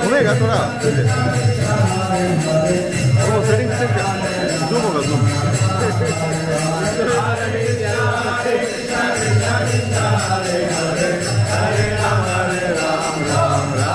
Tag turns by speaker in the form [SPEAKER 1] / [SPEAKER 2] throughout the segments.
[SPEAKER 1] घूमेगा थोड़ा वो सेटिंग जूम होगा जूम हरे राम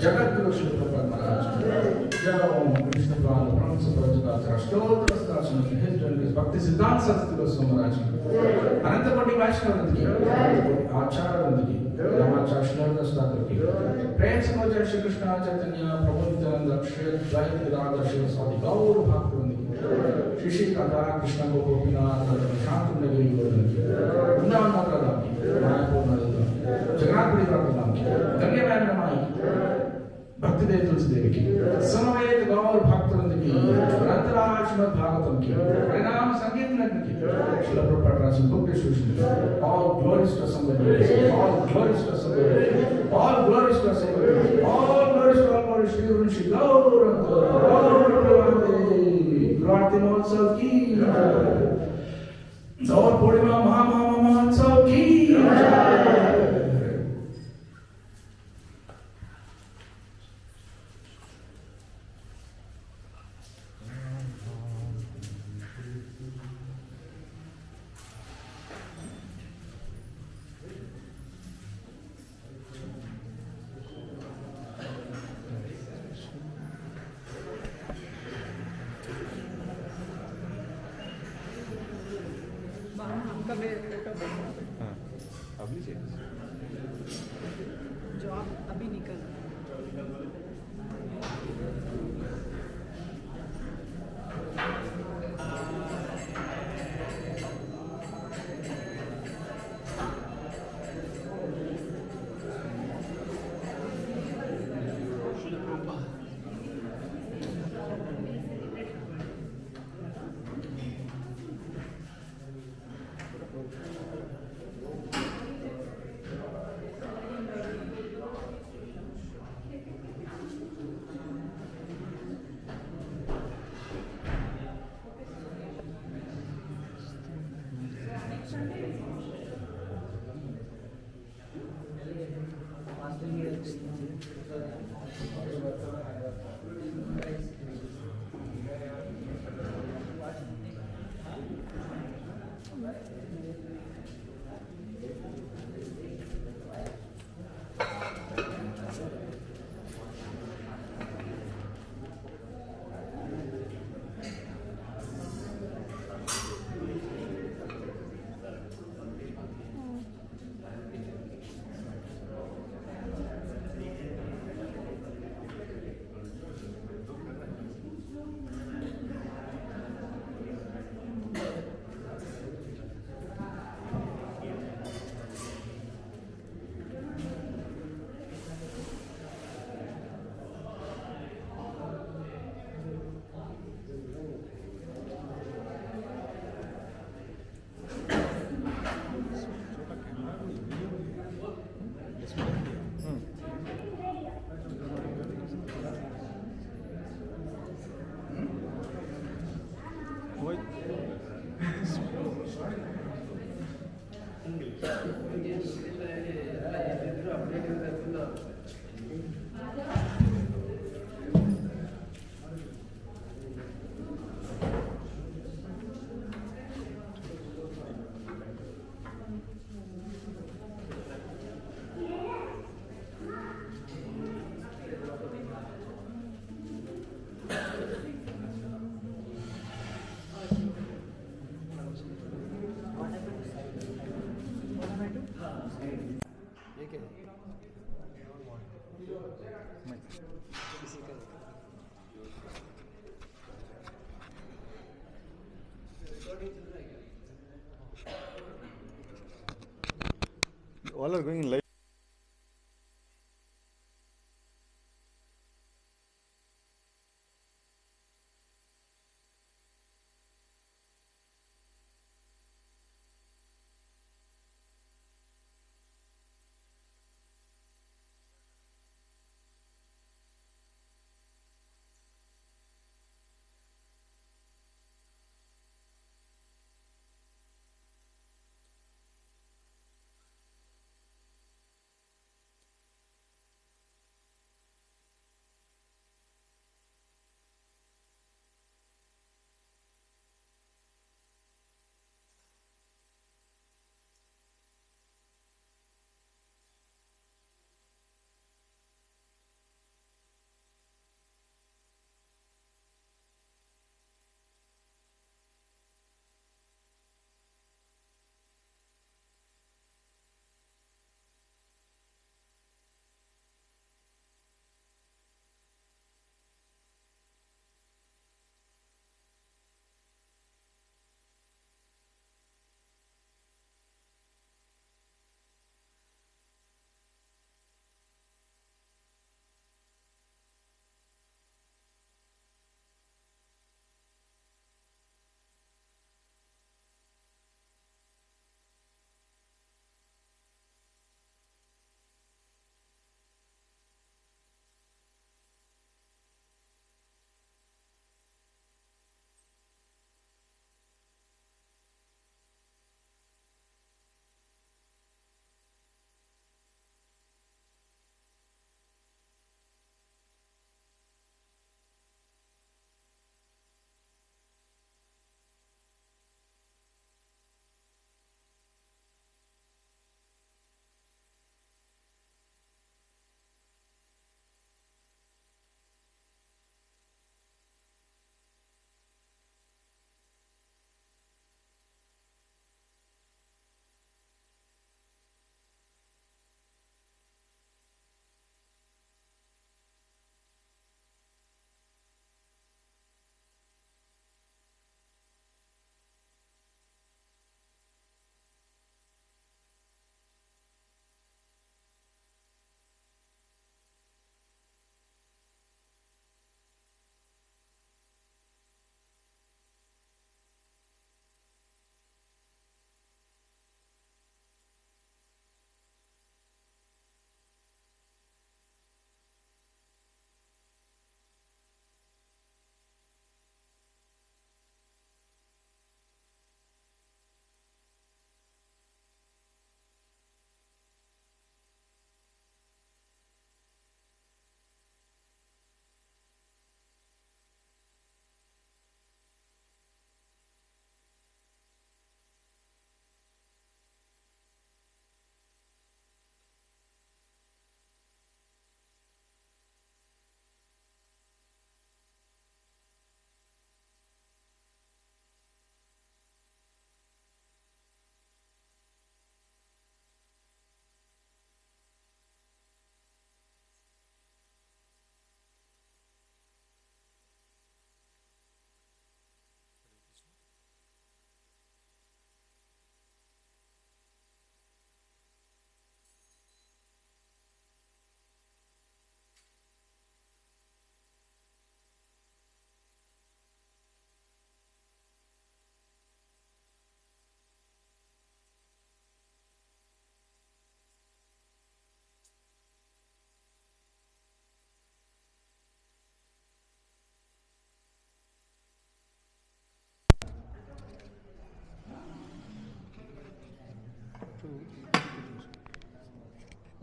[SPEAKER 2] जगद्गुरु श्री प्रभुपाद महाराज जय ओम कृष्ण भगवान ब्रह्म सुप्रभात अष्टोत्तर शासन हिज जनरल भक्ति सिद्धांत सरस्वती गोस्वामी महाराज अनंत कोटि वैष्णव की आचार्य वृंद की रामाचार्य श्रीनाथ ठाकुर की प्रेम से मोचन श्री कृष्ण चैतन्य प्रभु नित्यानंद अक्षय द्वैत गदाधर शिव स्वामी गौर भक्त वृंद की श्री श्री राधा कृष्ण गोपीनाथ शांत नगरी गोवर्धन की वृंदावन माता धाम की मायापुर नदी जगन्नाथपुरी धाम की गंगे मैन रमाई भक्ति देव तुलसी देवी की समवेत गौर भक्त वृंद की अनंतराज श्रीमद् भागवतम की परिणाम संकीर्तन की श्रील प्रभुपाद राज book distribution all glories to समवेत ऑल ग्लोरीज टू समवेत ऑल ग्लोरीज टू समवेत all glories to all Shri Guru Shri गौर प्रभाते महोत्सव की गौर पूर्णिमा महोत्सव की
[SPEAKER 3] जो आप अभी निकल
[SPEAKER 1] All are going live.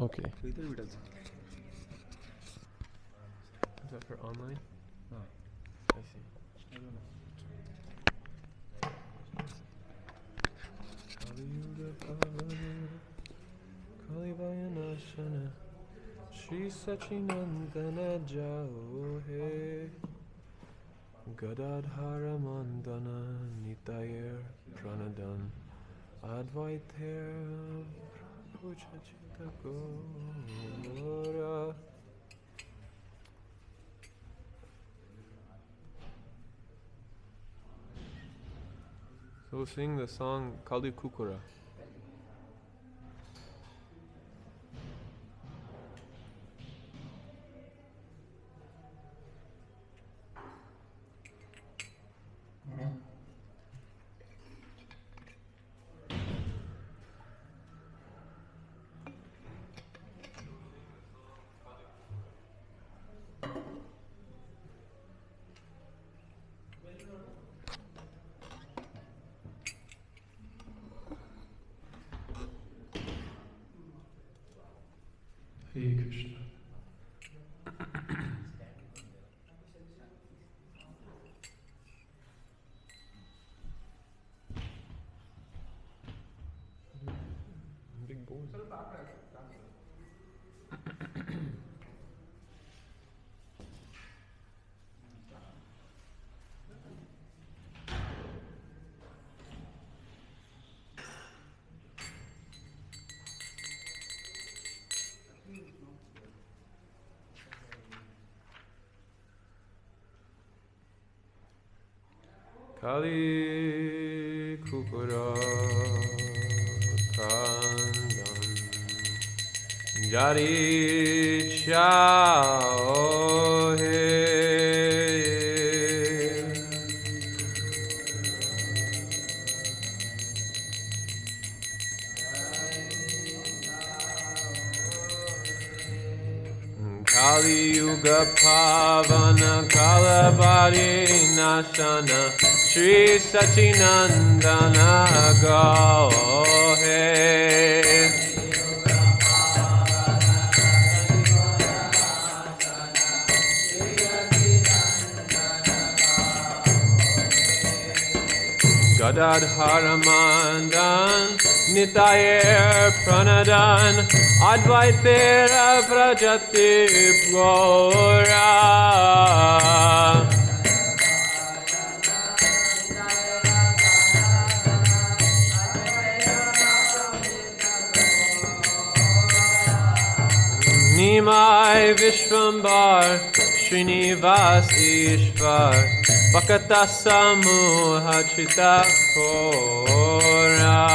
[SPEAKER 4] Okay.
[SPEAKER 1] So इधर भी डाल सकते
[SPEAKER 4] Is that for online?
[SPEAKER 1] हैं.
[SPEAKER 4] I see.
[SPEAKER 1] I don't know.
[SPEAKER 4] Kalivayanashana Shri Sachinandana Jao He Gadadhara Mandana Nitayar Pranadan Advaiter Gurupuja Chita Gaura. So we'll sing the song Kali Kukura. Hare Krishna. Big boy. Kali Kukura Kandam Jari Chao He Kali Yuga Pavana Kalabari Nashana Shri Sachinandana Gahe Gadadharamandan Nitayer Pranadan Advaitera Prajati Gora Nimai Vishvambar Srinivas Ishvar Bhakata Samuha Chita Kora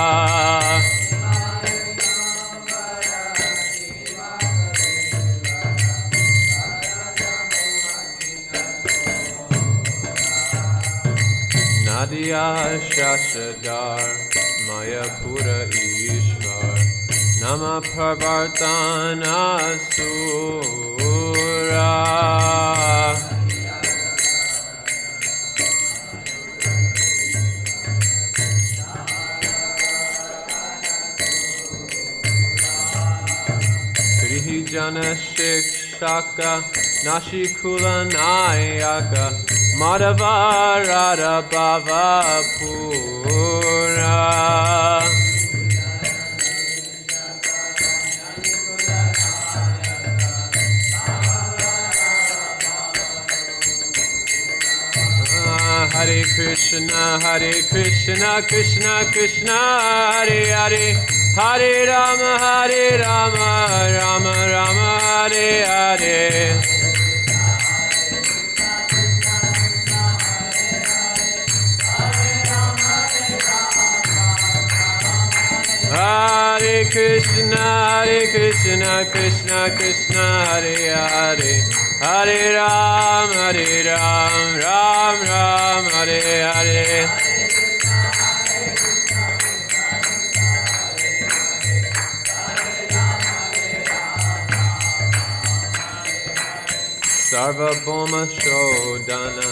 [SPEAKER 4] Nadia Shashadar Mayapura Ishvar Nama Parvartana Sura Krihijana Shikshaka Nashikula Nayaka Madhava Radha Bhava Pura Hare Krishna, Krishna Krishna, Hare Hare, Hare Rama, Rama Rama, Hare Hare. Hare Krishna, Krishna Krishna, Hare Hare, Hare Ram, Ram Ram, Hare Hare. Sarvabhauma Shodana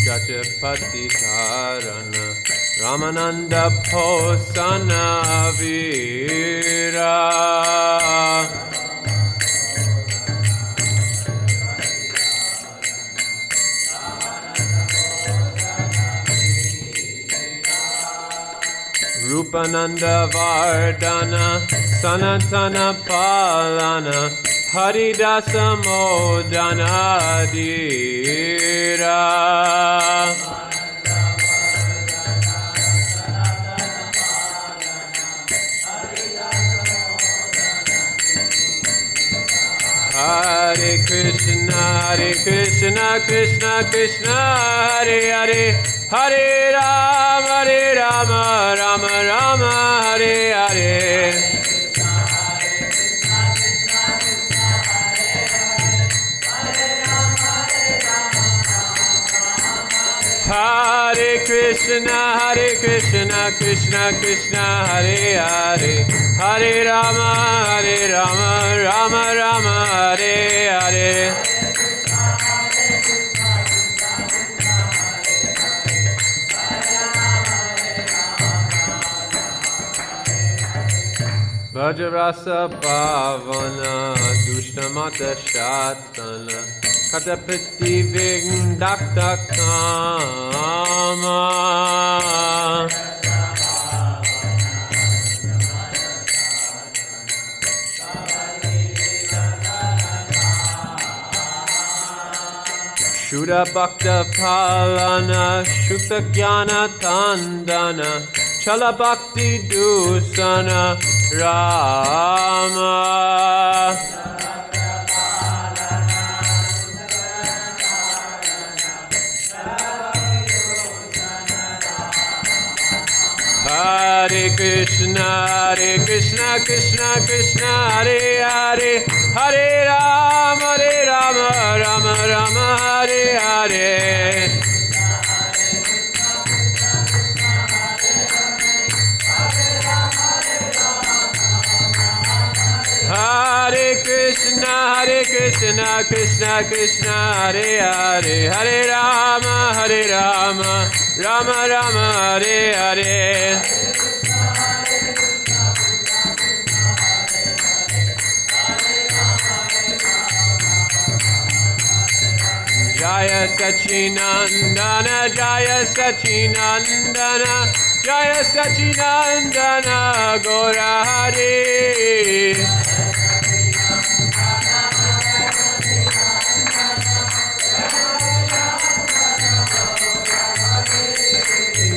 [SPEAKER 4] Jajapati Dharana Ramananda Posana Vira Rupananda Vardana Sanatana Palana Haridasa Modana Dira Krishna, Krishna Krishna, Hare Hare, Hare Rama, Rama Rama, Hare Hare. Hare Krishna, Krishna Krishna, Hare Hare, Hare Rama, Rama Rama, Hare Hare. Vajrasa Pavana, Dushnamata Shatana, Katapati Vigdakta Kama. Shuddha Bhakta Palana, Shukta Jnana Tandana, Chala Bhakti Dusana Rama. Hare Krishna, Krishna Krishna, Hare Hare, Hare Rama, Rama Rama, Hare Hare. Hare Krishna, Krishna Krishna, Hare Hare, Hare Rama, Rama Rama, Hare Hare. Jaya Sachinandana, Jaya Sachinandana, Jaya Sachinandana, Gaura Hari.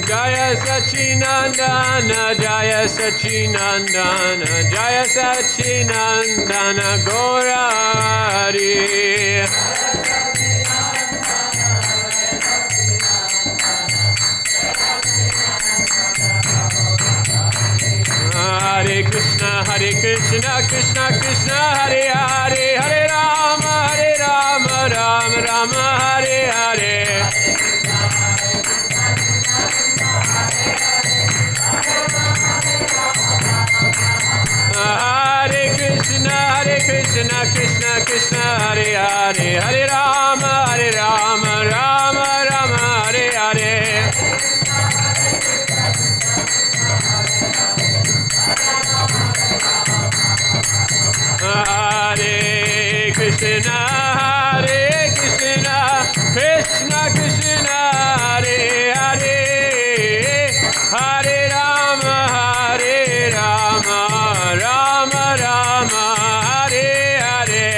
[SPEAKER 4] Jaya Sachinandana, Jaya Sachinandana, Jaya Sachinandana, Gaura Hari. Hare Krishna, Krishna Krishna, Hare Hare, Hare Rama, Rama Rama, Hare Hare. Hare Krishna, Krishna Krishna, Hare Hare, Hare Rama, Rama Rama, Hare Hare. Hare Krishna, Krishna Krishna, Hare Hare, Hare Rama, Rama Rama, Hare Hare.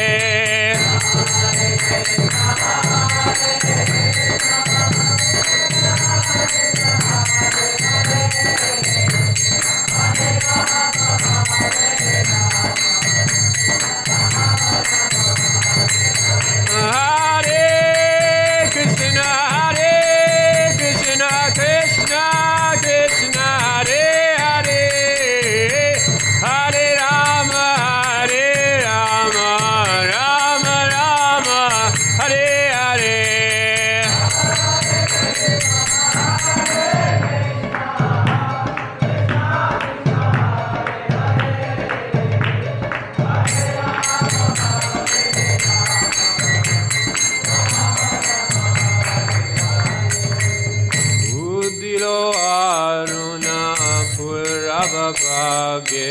[SPEAKER 4] Hare Krishna, Krishna Krishna, Hare Hare, Hare Rama, Rama Rama, Hare Hare. Udilo Aruna Purabhage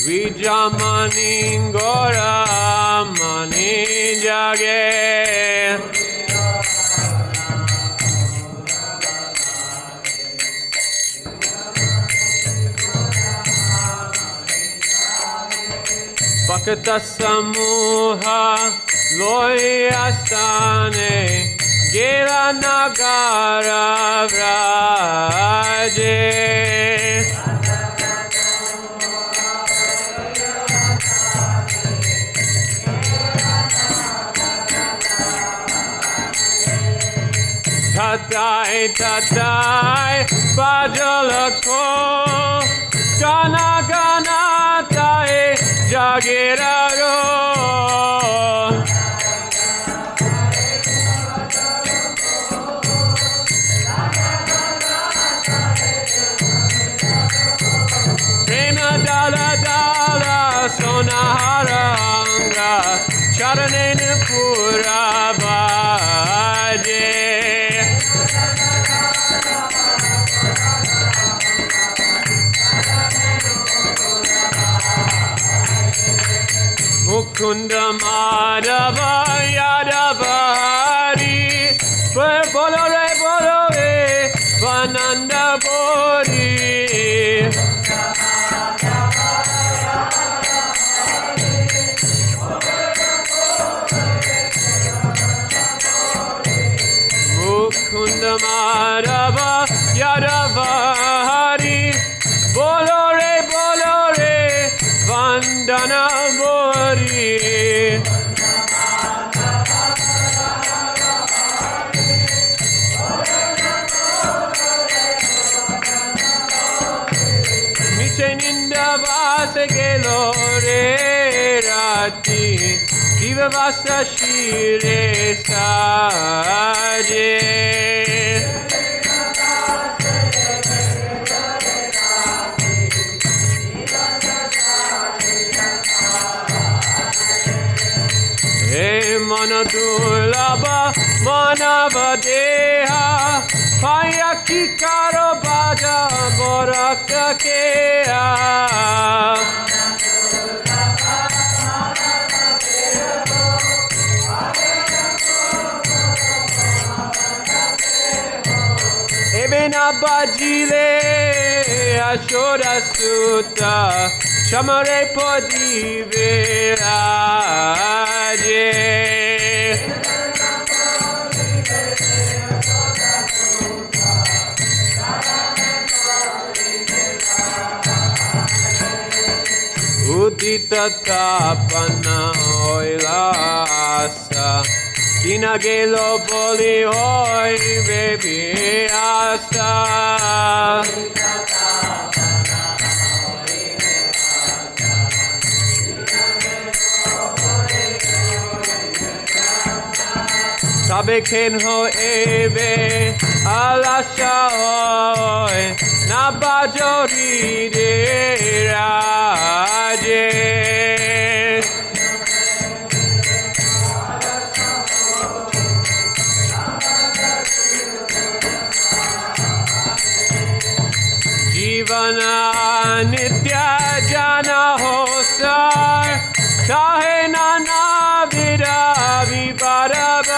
[SPEAKER 4] Vijamani Gaura Mani Jage. Bhakta Samuha Loyastane Gela Nagara Vraje. tatai tatai bajalako gana gana tai jagiraro prema dala dala sonaharanga charanena pura baje Mukunda Madhava Yadava Hari Bolore Bolore Vananda Bodhi Mukunda Madhava Yadava Hari Bolore Bolore Vandana Bodhi Micheninda Vase Gelore Rati Diva Vasa Shire Saje Hey Manadulaba Manava Deha Payaki Karo Baja Boraka Kea Ebena Bajile Ashoda Sutta Shamare Podive Aje Udita Tapana Oilasa Dinagelo Boli Oi Baby Asa Sabe ken ho ebe alasha oi nabajori de raje Jivana nitya jana hosar kahe nana vida vibarabar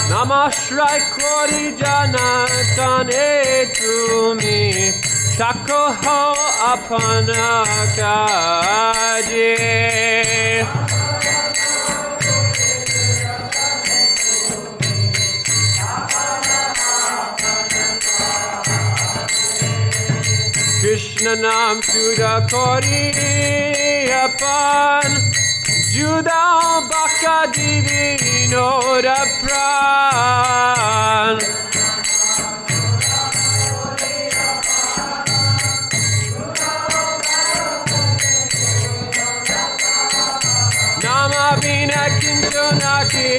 [SPEAKER 4] Namashrai kori jana tane tumi tako ho apana kaje Krishna Nam Juda Kori Apan Juda Baka Divino da Pran Nama Vina Kintonaki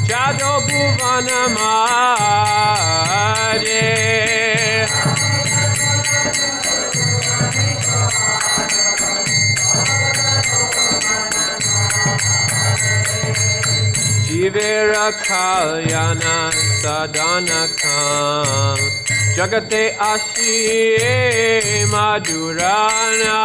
[SPEAKER 4] Chado Bhuvana Made Jivera Kalyana Sadhana Kam Jagate Ashiye Madhurana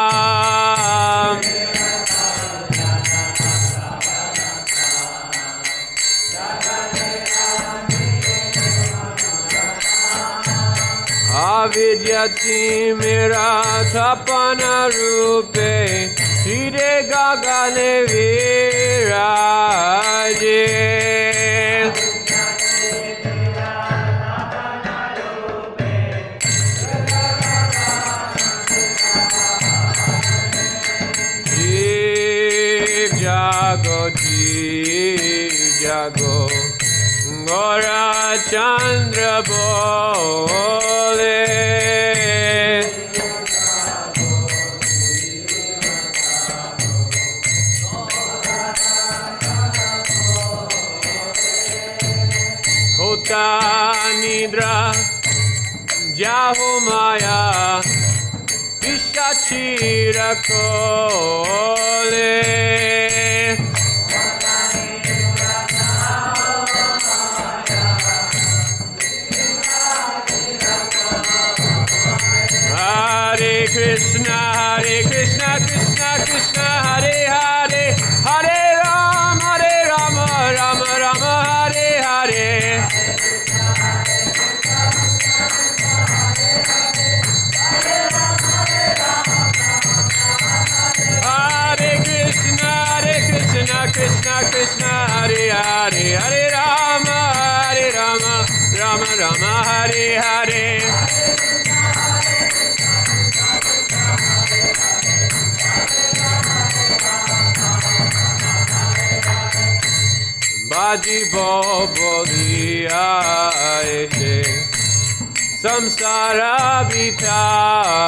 [SPEAKER 4] Avidyati Mera Tapana Rupe Hide Gagane Viraje jago ji jago Gaura Chandra bole Hota nidra jaho maya Vishachira kole Hare Krishna, Krishna Krishna, Hare Hare, Hare Rama, Rama Rama, Hare Hare. Hare Krishna, Krishna Krishna, Hare Hare, Hare Rama, Rama Rama, Hare Hare. Baji bolia eshe samsara bitare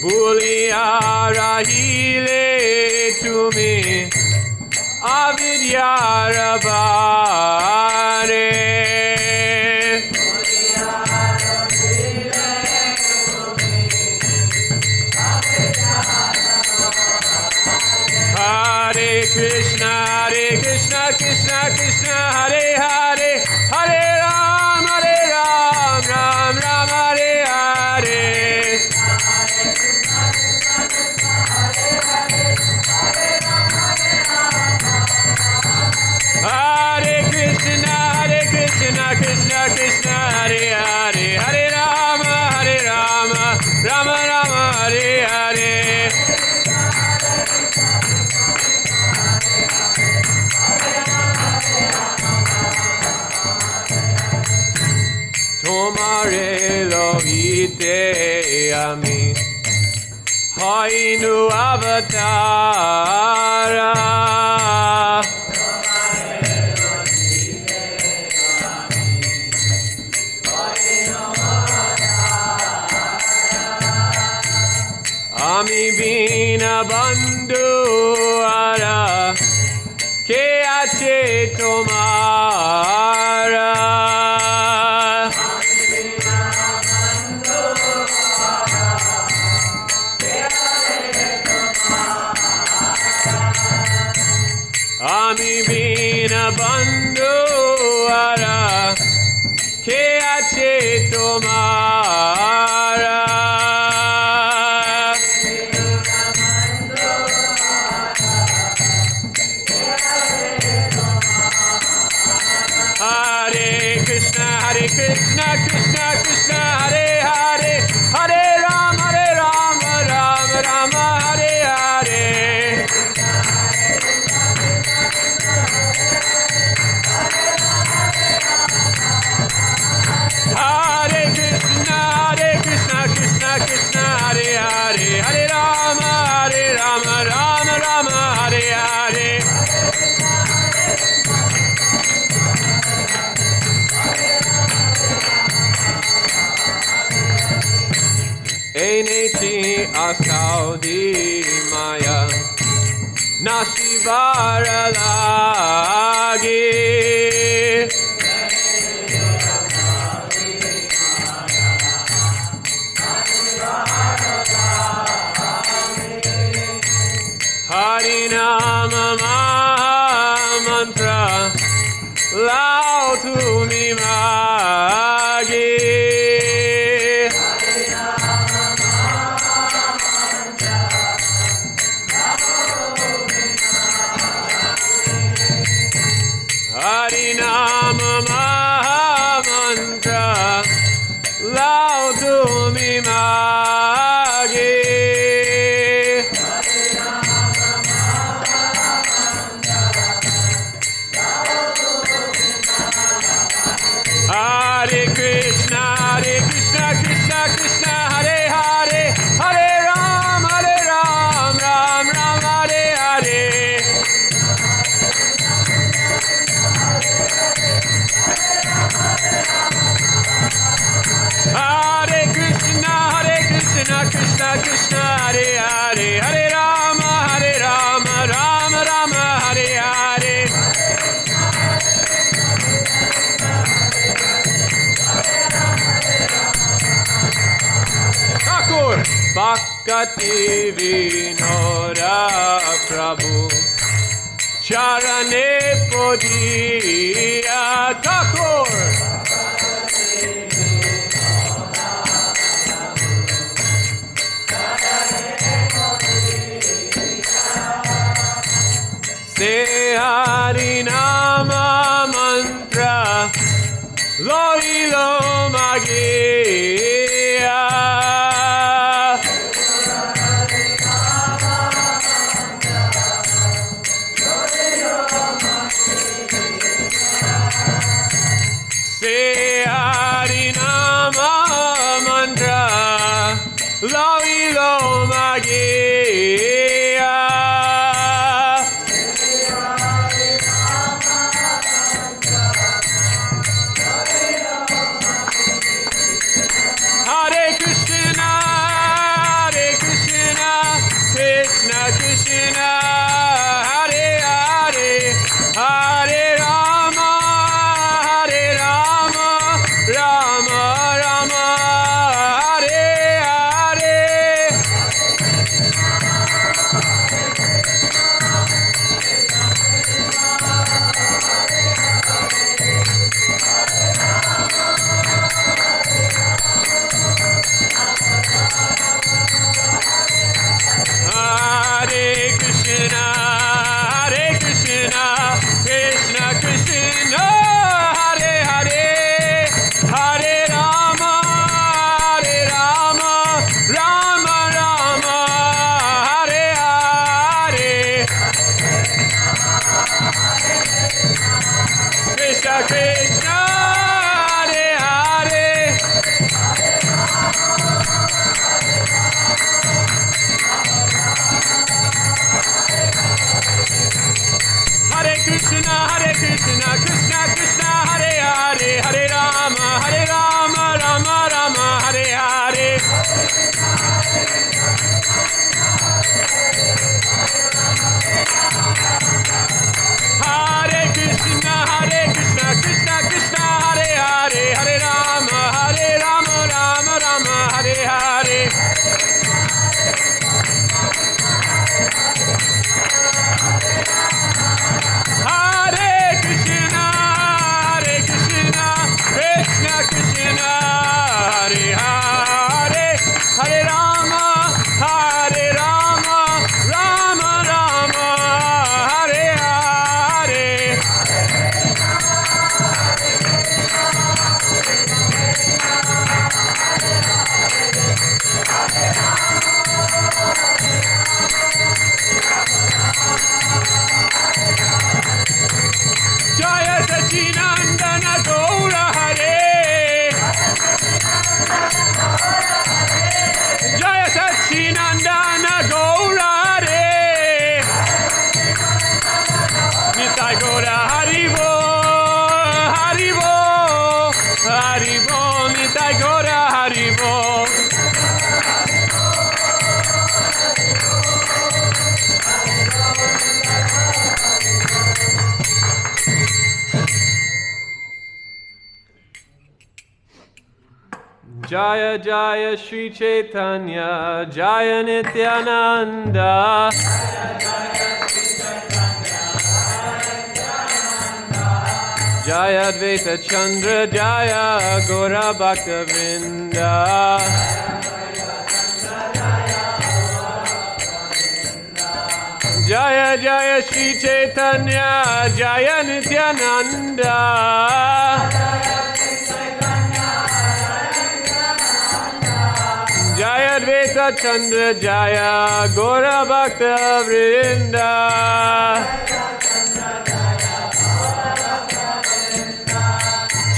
[SPEAKER 4] Bulia rahile tumi avidya rabare Hare Krishna, Krishna Krishna, Hare Hare, Hare Rama, Ram Ram, Hare Hare. Hare Krishna, Krishna Krishna, Hare Hare, Hare Rama, Rama Rama, Hare Hare. Tomare lovite ami Hainu avatara Ami bina bandhu ara Ke ache tomara Ami bina bandhu ara Ke ache tomara Hare Krishna, Krishna Hare Hare, Hare Rama, Rama Rama, Hare Hare. Hare Krishna, Krishna Hare Hare, Hare Rama, Rama Rama, Hare Hare. Eneti asaudi maya Nashivara lagi Harinama Mahamantra Lao Tumi Magi Harinama Hare Krishna, Krishna Krishna, Hare Hare, Hare Ram, Ram Ram, Hare Hare. Hare Krishna, Krishna Krishna, Hare Hare, Hare Ram, Ram Ram, Hare Hare. Thakur Bhakti Vinoda Prabhu Charane Podiya Thakur Se Hari Nama Mantra Lo Ilo Magiya Se Hari Nama Mantra Lo Ilo Magiya Hare Krishna, Krishna Krishna, Hare Hare, Hare Rama, Rama Rama, Hare Hare. Hare Krishna, Krishna Krishna, Hare Hare, Hare Rama, Rama Rama, Hare Hare. Krishna Krishna, Hare Hare. Hare Krishna, Krishna Krishna, Hare Hare, Hare Rama, Rama Rama, Hare Hare. Hare Krishna, Krishna Krishna, Hare Hare, Hare Rama, Rama Rama, Hare Hare. Hare Krishna, Krishna Krishna, Hare Hare, Hare Rama, Rama Rama, Hare Hare. Jaya Sachinandana Gaura Hare, Jaya Sachinandana Gaura Hare, Nitai Gaura Haribo, Nitai Gaura Haribo. Jaya Jaya Shri Chaitanya, Jaya Nityananda. Jaya Advaita Chandra, Jaya Gaura Bhakta Vrinda. Jaya Jaya Shri Chaitanya, Jaya Nityananda. Jaya Advaita Chandra, Jaya Gaura Bhakta Vrinda.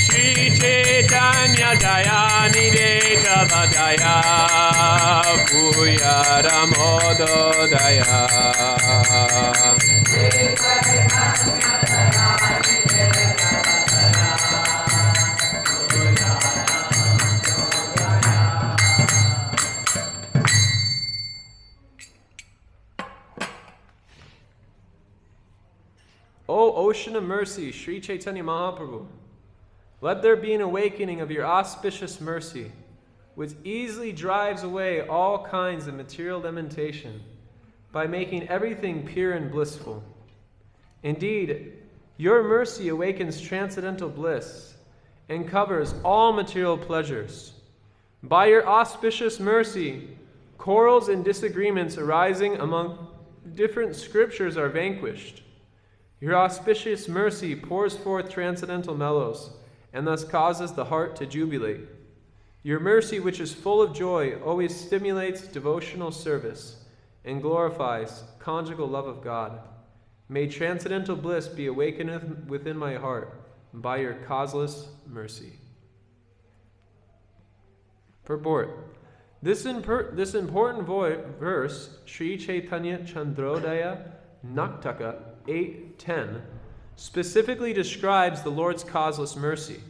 [SPEAKER 4] Shri Chaitanya Jaya Nideta Jaya Puyara Mododaya ocean of mercy, Sri Chaitanya Mahaprabhu, let there be an awakening of your auspicious mercy, which easily drives away all kinds of material lamentation by making everything pure and blissful. Indeed, your mercy awakens transcendental bliss and covers all material pleasures. By your auspicious mercy, quarrels and disagreements arising among different scriptures are vanquished. Your auspicious mercy pours forth transcendental mellows and thus causes the heart to jubilate. Your mercy, which is full of joy, always stimulates devotional service and glorifies conjugal love of God. May transcendental bliss be awakened within my heart by your causeless mercy. Purport. This important verse, Sri Chaitanya Chandrodaya Naktaka 8:10, specifically describes the Lord's causeless mercy.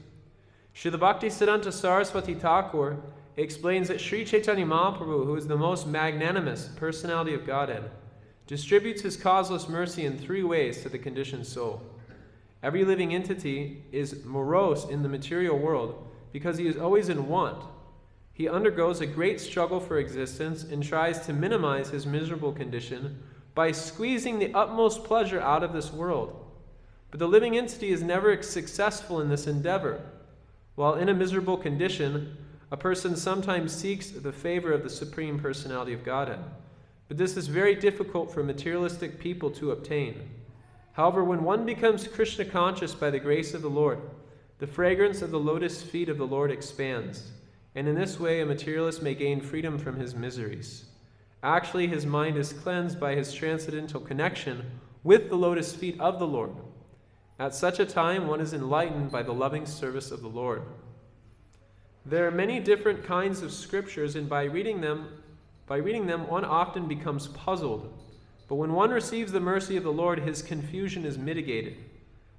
[SPEAKER 4] Srila Bhaktisiddhanta Saraswati Thakur explains that Sri Chaitanya Mahaprabhu, who is the most magnanimous personality of Godhead, distributes his causeless mercy in three ways to the conditioned soul. Every living entity is morose in the material world because he is always in want. He undergoes a great struggle for existence and tries to minimize his miserable condition by squeezing the utmost pleasure out of this world. But the living entity is never successful in this endeavor. While in a miserable condition, a person sometimes seeks the favor of the Supreme Personality of Godhead. But this is very difficult for materialistic people to obtain. However, when one becomes Krishna conscious by the grace of the Lord, the fragrance of the lotus feet of the Lord expands, and in this way a materialist may gain freedom from his miseries. Actually, his mind is cleansed by his transcendental connection with the lotus feet of the Lord. At such a time, one is enlightened by the loving service of the Lord. There are many different kinds of scriptures, and by reading them, one often becomes puzzled. But when one receives the mercy of the Lord, his confusion is mitigated.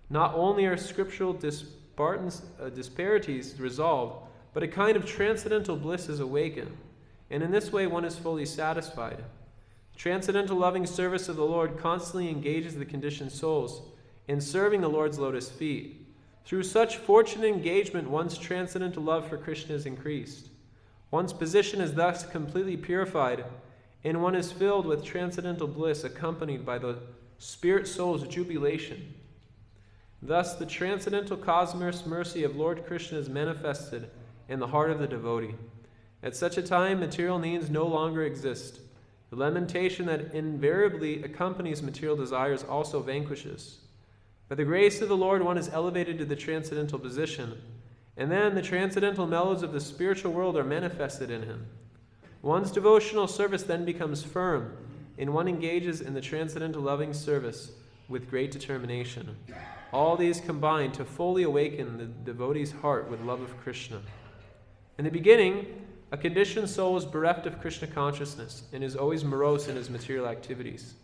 [SPEAKER 4] Not only are scriptural disparities resolved, but a kind of transcendental bliss is awakened. And in this way, one is fully satisfied. Transcendental loving service of the Lord constantly engages the conditioned souls in serving the Lord's lotus feet. Through such fortunate engagement, one's transcendental love for Krishna is increased. One's position is thus completely purified, and one is filled with transcendental bliss accompanied by the spirit soul's jubilation. Thus, the transcendental cosmos mercy of Lord Krishna is manifested in the heart of the devotee. At such a time, material needs no longer exist. The lamentation that invariably accompanies material desires also vanquishes. By the grace of the Lord, one is elevated to the transcendental position, and then the transcendental mellows of the spiritual world are manifested in him. One's devotional service then becomes firm, and one engages in the transcendental loving service with great determination. All these combine to fully awaken the devotee's heart with love of Krishna. In the beginning, a conditioned soul is bereft of Krishna consciousness and is always morose in his material activities.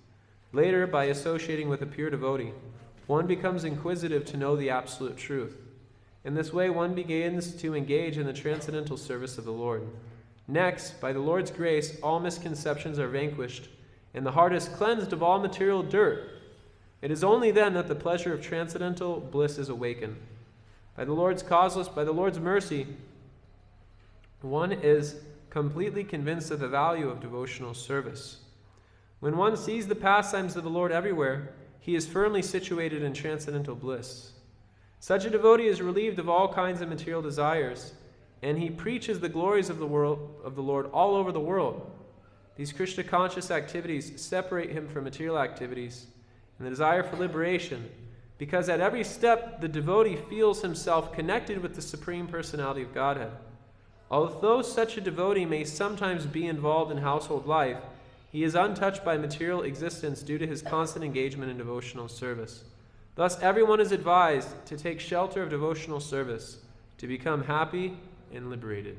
[SPEAKER 4] Later, by associating with a pure devotee, one becomes inquisitive to know the absolute truth. In this way, one begins to engage in the transcendental service of the Lord. Next, by the Lord's grace, all misconceptions are vanquished, and the heart is cleansed of all material dirt. It is only then that the pleasure of transcendental bliss is awakened. By the Lord's mercy, one is completely convinced of the value of devotional service. When one sees the pastimes of the Lord everywhere, he is firmly situated in transcendental bliss. Such a devotee is relieved of all kinds of material desires, and he preaches the glories of the Lord all over the world. These Krishna conscious activities separate him from material activities and the desire for liberation, because at every step the devotee feels himself connected with the Supreme Personality of Godhead. Although such a devotee may sometimes be involved in household life, he is untouched by material existence due to his constant engagement in devotional service. Thus, everyone is advised to take shelter of devotional service, to become happy and liberated.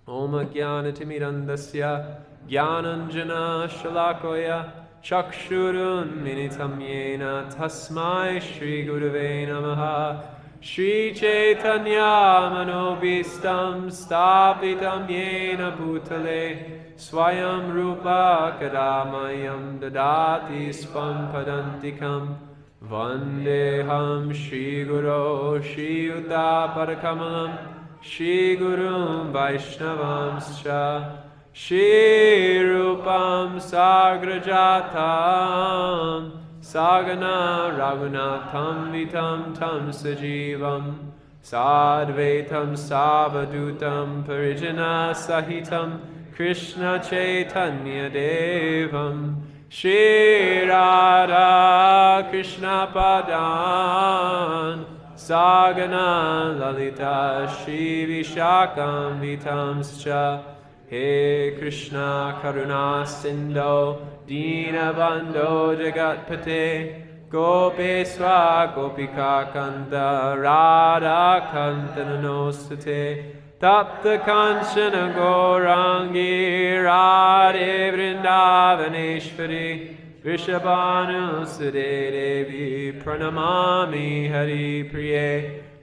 [SPEAKER 4] Om Jnanatimidandasya Jnananjana Shalakoya Chakshurun Minitam Yena Tasmai Shri Gurave Namaha Shri Chaitanya Manobhistam Stapitam Yena Bhutale Swayam Rupa Kadamayam Dadati Spam Padantikam Vandeham Shri Guru Shri Yuta Parakamalam Shri Gurum Vaishnavamscha Shri Rupam Sagrajatam Sagana Raghunatham Vitam Tam Sajivam Sadvaitam Savadutam Parijana Sahitam Krishna Chaitanya Devam Shri Radha Krishna Padan Sagana Lalita Shri Vishakam Vitamscha He Krishna Karuna Sindho Dina Bandho Jagatpate Gopeswa Gopika Kanta Radha Kanta Nanostate Tapta Kanchana Gaurangi Radhe Vrindavaneshwari Vrishabhanu Sade Devi Pranamami Hari Priye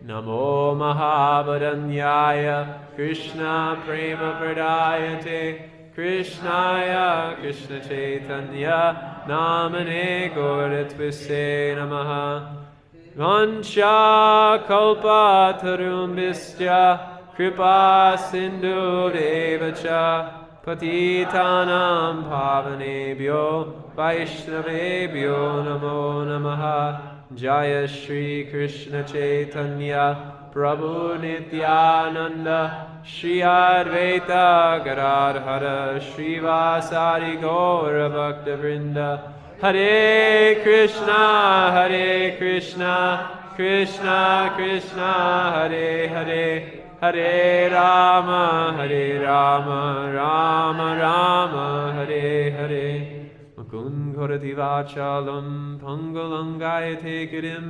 [SPEAKER 4] Namo Mahabharanyaya Krishna Prema Pradayate Krishnaya Krishna Chaitanya Namane Gauratvise Namaha Vancha Kalpa Tarumbistya Kripa Sindhu Devacha Patitanam Pavanebhyo Vaishnavebhyo Namo Namaha Jaya Shri Krishna Chaitanya Prabhu Nityananda Shri Advaita Gadadhara Shri Vasari Gaura Bhakta Vrinda Hare Krishna Krishna Krishna Hare Hare Hare Rama Rama Rama Hare Hare Mukund Ghorati Vachalam Pangalangayate Girim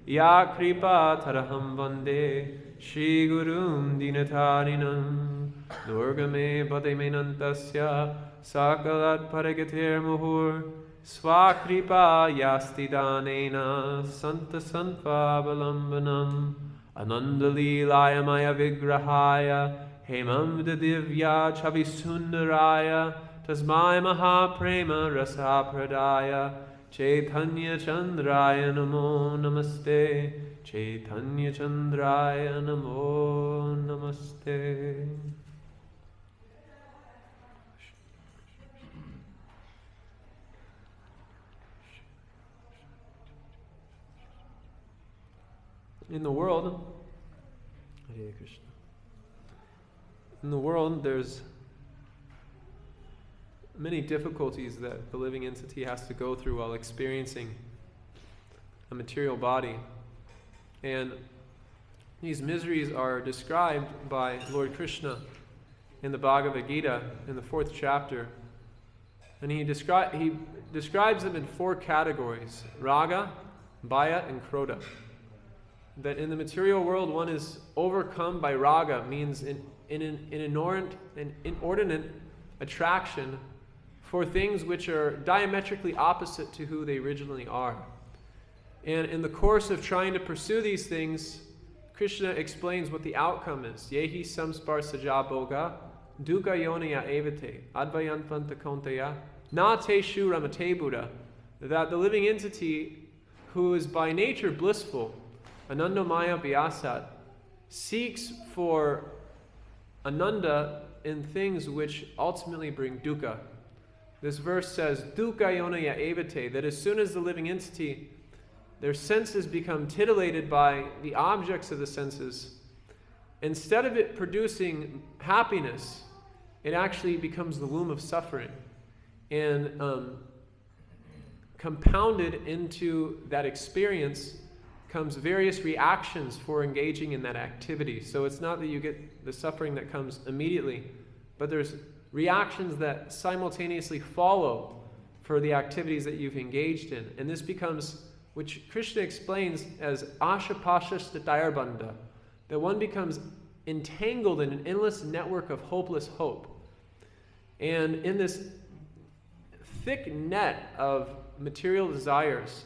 [SPEAKER 4] Ya Kripa Taraham Vande Shri Gurum Dinatarinam Durgame Pademenantasya Sakalat Paragatir Muhur Swakripa Yasti Danena Santa Santva Balambanam Anandali Layamaya Vigrahaya Hemam Divya Chavisundaraya Tasmai Mahaprema Rasa Pradaya Chaitanya Chandraya Namo Namaste Chaitanya Chandraya Namo Namaste. In the world, Hare Krishna. In the world, there's many difficulties that the living entity has to go through while experiencing a material body. And these miseries are described by Lord Krishna in the Bhagavad Gita in the 4th chapter. And he describes them in 4 categories: Raga, Bhaya, and Krodha. That in the material world one is overcome by Raga, means an inordinate attraction for things which are diametrically opposite to who they originally are. And in the course of trying to pursue these things, Krishna explains what the outcome is. Yehi samsparsaja boga dukkha yonaya evate advayantpanta konteya na te shu ramate buddha. That the living entity who is by nature blissful, anandamaya vyasat, seeks for ananda in things which ultimately bring dukkha. This verse says, dukkha yonaya evate, that as soon as the living entity, their senses become titillated by the objects of the senses, instead of it producing happiness, it actually becomes the womb of suffering. And compounded into that experience comes various reactions for engaging in that activity. So it's not that you get the suffering that comes immediately, but there's reactions that simultaneously follow for the activities that you've engaged in. And this becomes, which Krishna explains as ashapashastadayarbandha, that one becomes entangled in an endless network of hopeless hope. And in this thick net of material desires,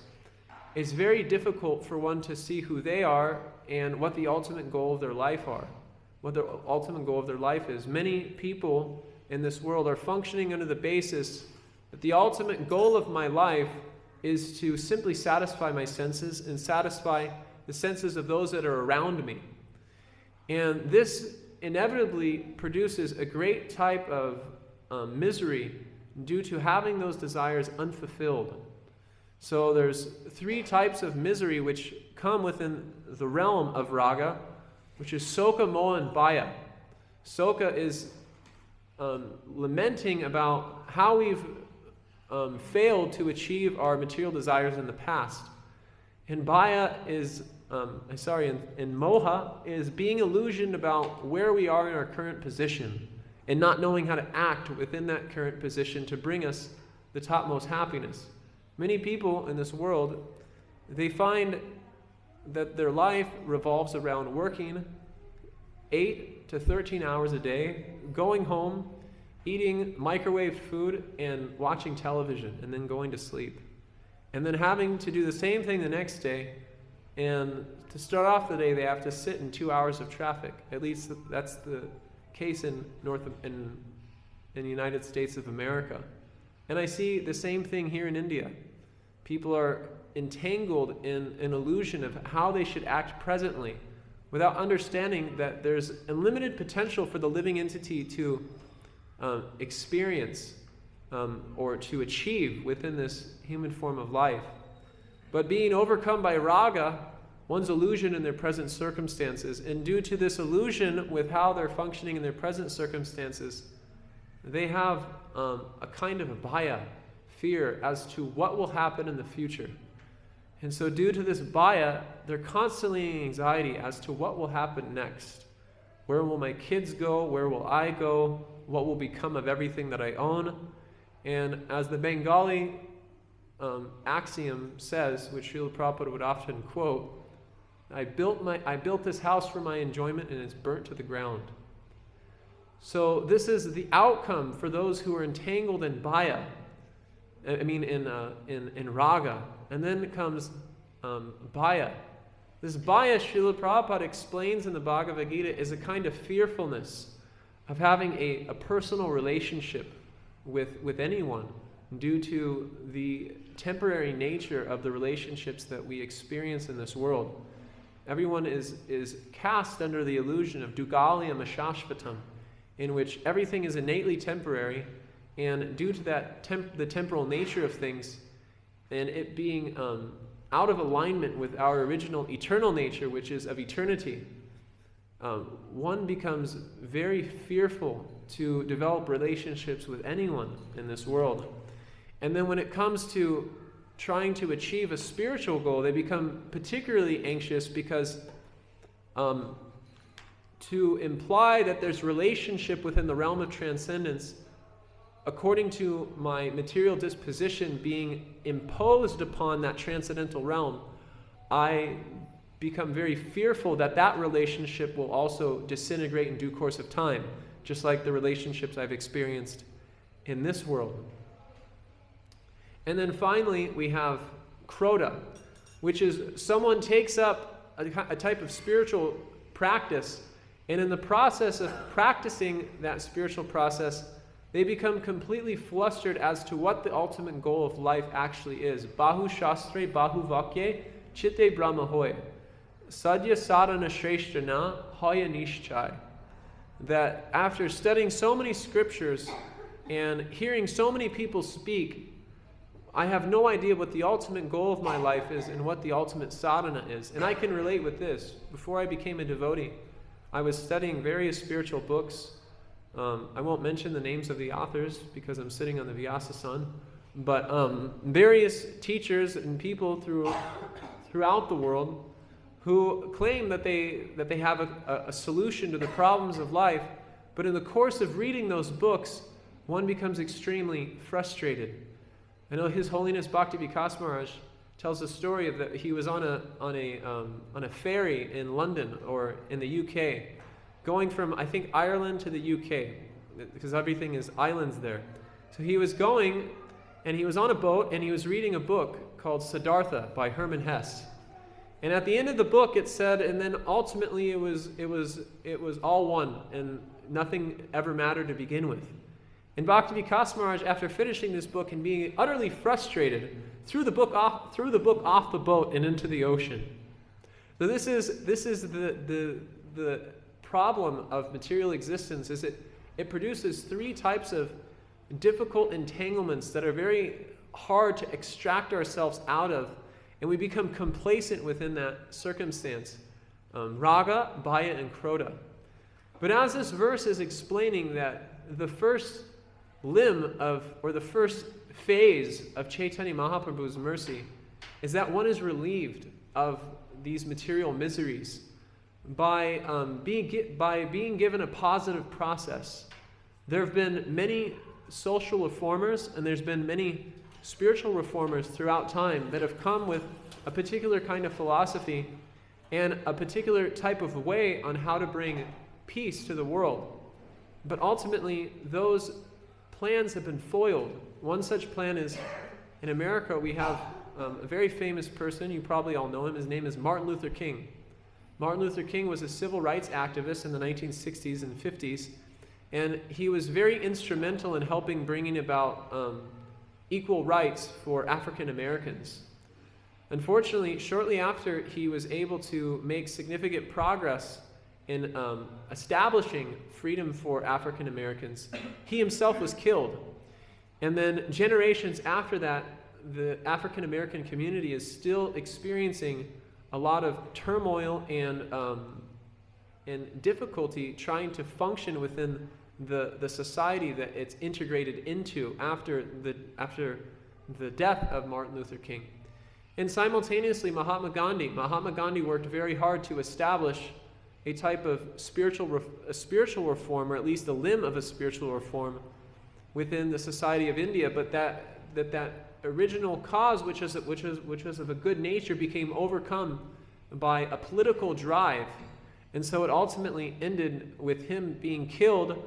[SPEAKER 4] it's very difficult for one to see who they are and what the ultimate goal of their life are, what the ultimate goal of their life is. Many people in this world are functioning under the basis that the ultimate goal of my life is to simply satisfy my senses and satisfy the senses of those that are around me. And this inevitably produces a great type of misery due to having those desires unfulfilled. So there's 3 types of misery which come within the realm of raga, which is soka, moha, and bhaya. Soka is lamenting about how we've failed to achieve our material desires in the past. And bhaya is, and moha is being illusioned about where we are in our current position and not knowing how to act within that current position to bring us the topmost happiness. Many people in this world, they find that their life revolves around working 8 to 13 hours a day, going home, eating microwave food, and watching television, and then going to sleep. And then having to do the same thing the next day, and to start off the day, they have to sit in 2 hours of traffic. At least that's the case in the United States of America. And I see the same thing here in India. People are entangled in an illusion of how they should act presently, without understanding that there's unlimited potential for the living entity to experience or to achieve within this human form of life. But being overcome by raga, one's illusion in their present circumstances, and due to this illusion with how they're functioning in their present circumstances, they have a kind of a bhaya, fear as to what will happen in the future. And so due to this bhaya, they're constantly in anxiety as to what will happen next. Where will my kids go? Where will I go? What will become of everything that I own? And as the Bengali axiom says, which Srila Prabhupada would often quote, I built this house for my enjoyment and it's burnt to the ground. So this is the outcome for those who are entangled in bhaya, in raga. And then comes bhaya. This bhaya, Srila Prabhupada explains in the Bhagavad Gita, is a kind of fearfulness of having a personal relationship with anyone due to the temporary nature of the relationships that we experience in this world. Everyone is cast under the illusion of dugalyam ashashvatam, in which everything is innately temporary, and due to that the temporal nature of things, and it being out of alignment with our original eternal nature, which is of eternity, one becomes very fearful to develop relationships with anyone in this world. And then when it comes to trying to achieve a spiritual goal, they become particularly anxious because to imply that there's relationship within the realm of transcendence according to my material disposition being imposed upon that transcendental realm, I become very fearful that that relationship will also disintegrate in due course of time, just like the relationships I've experienced in this world. And then finally, we have krodha, which is someone takes up a type of spiritual practice, and in the process of practicing that spiritual process, they become completely flustered as to what the ultimate goal of life actually is. Bahu shastre, bahu vakye, chitte brahma hoy. Sadhya sadhana shreshthana, hoya nishchai. That after studying so many scriptures and hearing so many people speak, I have no idea what the ultimate goal of my life is and what the ultimate sadhana is. And I can relate with this. Before I became a devotee, I was studying various spiritual books. I won't mention the names of the authors because I'm sitting on the Vyasa-san, but various teachers and people throughout the world who claim that they have a solution to the problems of life, but in the course of reading those books, one becomes extremely frustrated. I know His Holiness Bhakti Vikas Maharaj tells a story of that he was on a ferry in London or in the UK, going from, I think, Ireland to the UK, because everything is islands there. So he was going, and he was on a boat, and he was reading a book called Siddhartha by Hermann Hesse. And at the end of the book, it said, and then ultimately it was all one, and nothing ever mattered to begin with. And Bhakti Vikas Maharaj, after finishing this book and being utterly frustrated threw the book off the boat and into the ocean. So this is the problem of material existence, is it produces three types of difficult entanglements that are very hard to extract ourselves out of, and we become complacent within that circumstance. Raga, Bhaya, and Krodha. But as this verse is explaining that the first limb or the first phase of Chaitanya Mahaprabhu's mercy is that one is relieved of these material miseries by being given a positive process. There have been many social reformers, and there's been many spiritual reformers throughout time that have come with a particular kind of philosophy and a particular type of way on how to bring peace to the world. But ultimately, those plans have been foiled. One such plan is, in America, we have a very famous person, you probably all know him, his name is Martin Luther King. Martin Luther King was a civil rights activist in the 1960s and 50s, and he was very instrumental in helping bringing about equal rights for African Americans. Unfortunately, shortly after he was able to make significant progress in establishing freedom for African Americans, he himself was killed. And then generations after that, the African American community is still experiencing a lot of turmoil and difficulty trying to function within the society that it's integrated into after the death of Martin Luther King. And simultaneously, Mahatma Gandhi worked very hard to establish a type of spiritual reform, or at least a limb of a spiritual reform within the society of India. But that original cause, which was of a good nature, became overcome by a political drive, and so it ultimately ended with him being killed.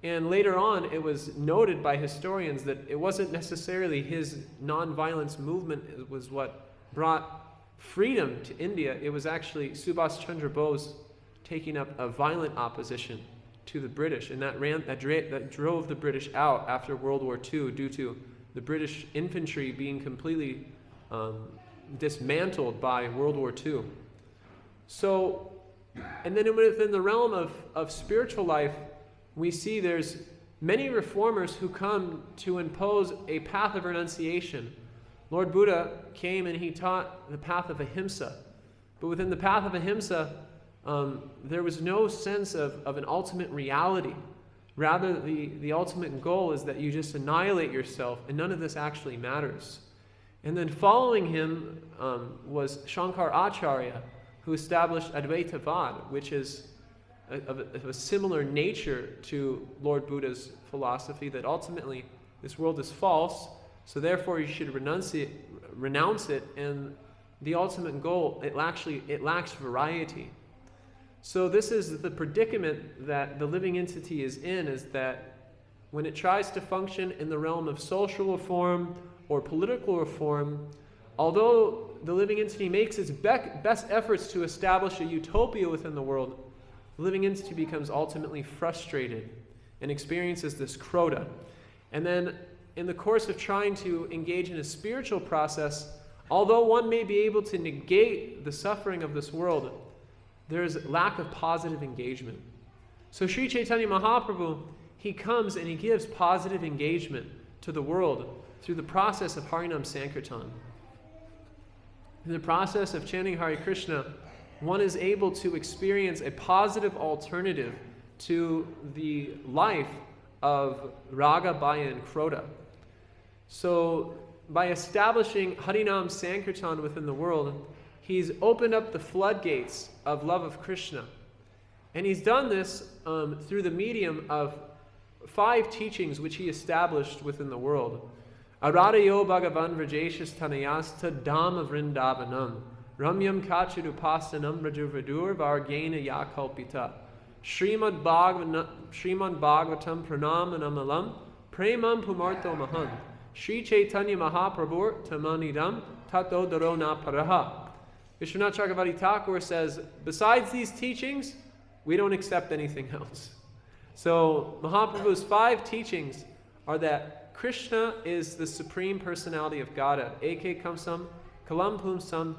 [SPEAKER 4] And later on, it was noted by historians that it wasn't necessarily his nonviolence movement was what brought freedom to India. It was actually Subhas Chandra Bose taking up a violent opposition to the British, and that drove the British out after World War II due to the British infantry being completely dismantled by World War II. So, and then within the realm of spiritual life, we see there's many reformers who come to impose a path of renunciation. Lord Buddha came and he taught the path of ahimsa. But within the path of ahimsa, there was no sense of an ultimate reality. Rather, the ultimate goal is that you just annihilate yourself, and none of this actually matters. And then following him was Shankar Acharya, who established Advaitavad, which is of a similar nature to Lord Buddha's philosophy, that ultimately this world is false, so therefore you should renounce it, and the ultimate goal, it lacks variety. So this is the predicament that the living entity is in, is that when it tries to function in the realm of social reform or political reform, although the living entity makes its best efforts to establish a utopia within the world, the living entity becomes ultimately frustrated and experiences this krodha. And then in the course of trying to engage in a spiritual process, although one may be able to negate the suffering of this world, there is lack of positive engagement. So Sri Chaitanya Mahaprabhu, he comes and he gives positive engagement to the world through the process of Harinam Sankirtan. In the process of chanting Hare Krishna, one is able to experience a positive alternative to the life of Raga, Bhaya, and Krodha. So by establishing Harinam Sankirtan within the world, he's opened up the floodgates of love of Krishna. And he's done this through the medium of 5 teachings which he established within the world. Aradayo Bhagavan Vrajeshis Tanayasta Dhamma Vrindavanam Ramyam Kachirupasanam Rajuvradur Vargena Yakalpita Srimad Bhagavatam Pranamanamalam Premam Pumarto Maham Sri Chaitanya Mahaprabhur Tamanidam Tato Darona Paraha. Vishwanath Chakravarti Thakur says, besides these teachings, we don't accept anything else. So Mahaprabhu's 5 teachings are that Krishna is the Supreme Personality of Godhead. Eke Kamsam, Kalam Pumsam,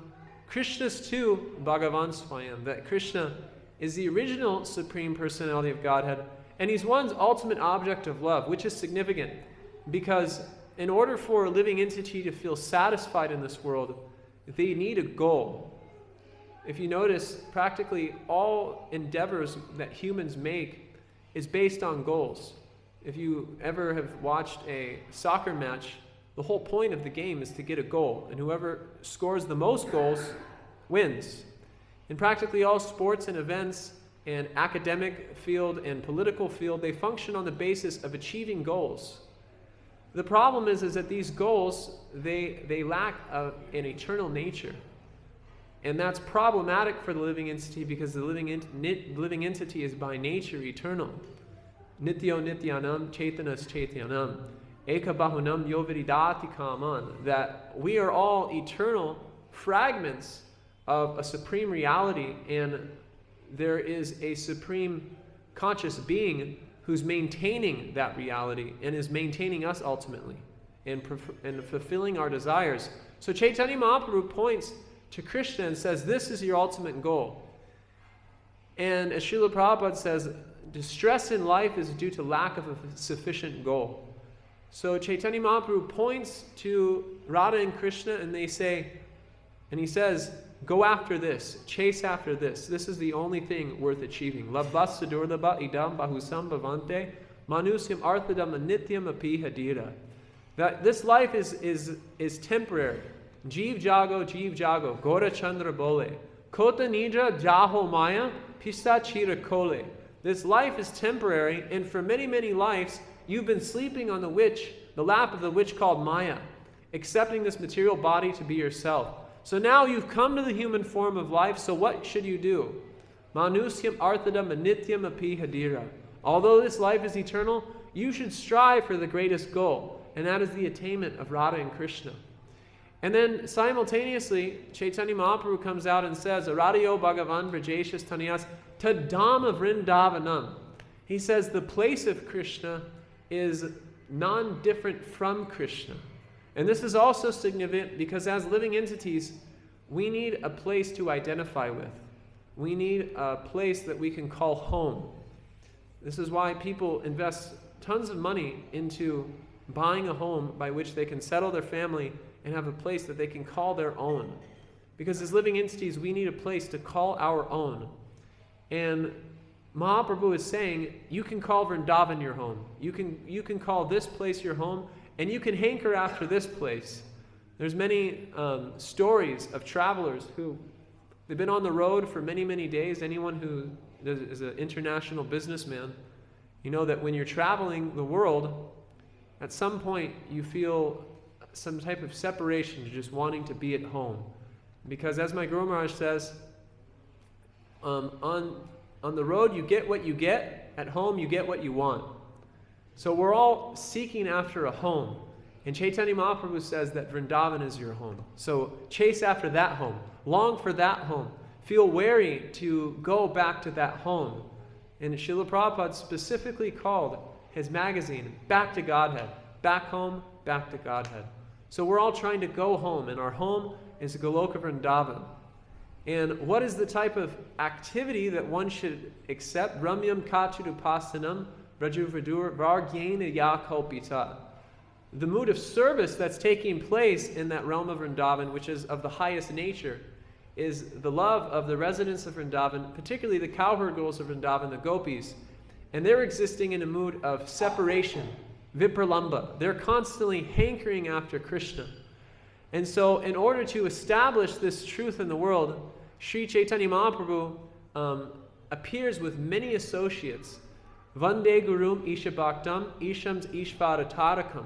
[SPEAKER 4] Krishna's too, Bhagavan Swayam. That Krishna is the original Supreme Personality of Godhead, and he's one's ultimate object of love, which is significant because in order for a living entity to feel satisfied in this world, they need a goal. If you notice, practically all endeavors that humans make is based on goals. If you ever have watched a soccer match, the whole point of the game is to get a goal, and whoever scores the most goals wins. In practically all sports and events and academic field and political field, they function on the basis of achieving goals. The problem is that these goals, they lack an eternal nature. And that's problematic for the living entity because the living entity is by nature eternal. Nityo nityanam chaitanas chaityanam eka bahunam yovidati kaman. That we are all eternal fragments of a supreme reality, and there is a supreme conscious being who's maintaining that reality and is maintaining us ultimately and fulfilling our desires. So Chaitanya Mahaprabhu points to Krishna and says, this is your ultimate goal. And as Srila Prabhupada says, distress in life is due to lack of a sufficient goal. So Chaitanya Mahaprabhu points to Radha and Krishna and they say, and he says, go after this, chase after this. This is the only thing worth achieving. Labhas sadurlabha idam bahusam bhavante manusyam arthadam anityam api hadira. That this life is temporary. Jeev jago, Gaura Chandra bole. Kota nidra jaho maya, pista chira kole. This life is temporary, and for many, many lives, you've been sleeping on the lap of the witch called Maya, accepting this material body to be yourself. So now you've come to the human form of life, so what should you do? Manusyam arthadam anityam api hadira. Although this life is eternal, you should strive for the greatest goal, and that is the attainment of Radha and Krishna. And then simultaneously, Chaitanya Mahaprabhu comes out and says, Aradiyo Bhagavan Vrajeshas Taniyas Tadama Vrindavanam. He says the place of Krishna is non-different from Krishna. And this is also significant because as living entities, we need a place to identify with. We need a place that we can call home. This is why people invest tons of money into buying a home by which they can settle their family and have a place that they can call their own. Because as living entities, we need a place to call our own. And Mahaprabhu is saying, you can call Vrindavan your home. You can call this place your home, and you can hanker after this place. There's many stories of travelers who, they've been on the road for many, many days. Anyone who is an international businessman, you know that when you're traveling the world, at some point you feel some type of separation, just wanting to be at home. Because as my Guru Maharaj says, on the road you get what you get, at home you get what you want. So we're all seeking after a home. And Chaitanya Mahaprabhu says that Vrindavan is your home. So chase after that home. Long for that home. Feel wary to go back to that home. And Srila Prabhupada specifically called his magazine Back to Godhead. Back home, back to Godhead. So we're all trying to go home, and our home is Goloka Vrindavan. And what is the type of activity that one should accept? Ramyam Kachudupasanam Rajuvadur Vargyena Yakalpita. The mood of service that's taking place in that realm of Vrindavan, which is of the highest nature, is the love of the residents of Vrindavan, particularly the cowherd girls of Vrindavan, the gopis. And they're existing in a mood of separation, vipralamba. They're constantly hankering after Krishna. And so in order to establish this truth in the world, Sri Chaitanya Mahaprabhu appears with many associates. Vande Gurum Isha Bhaktam Ishams Ishvaratarakam.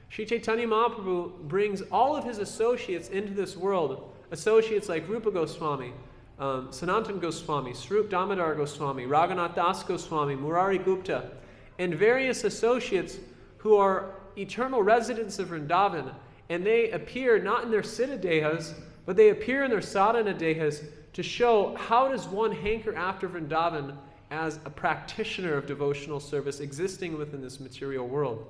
[SPEAKER 4] Sri Chaitanya Mahaprabhu brings all of his associates into this world. Associates like Rupa Goswami, Sanatana Goswami, Swarup Damodar Goswami, Raghunath Das Goswami, Murari Gupta, and various associates who are eternal residents of Vrindavan. And they appear not in their siddha dehas, but they appear in their sadhana dehas to show how does one hanker after Vrindavan as a practitioner of devotional service existing within this material world.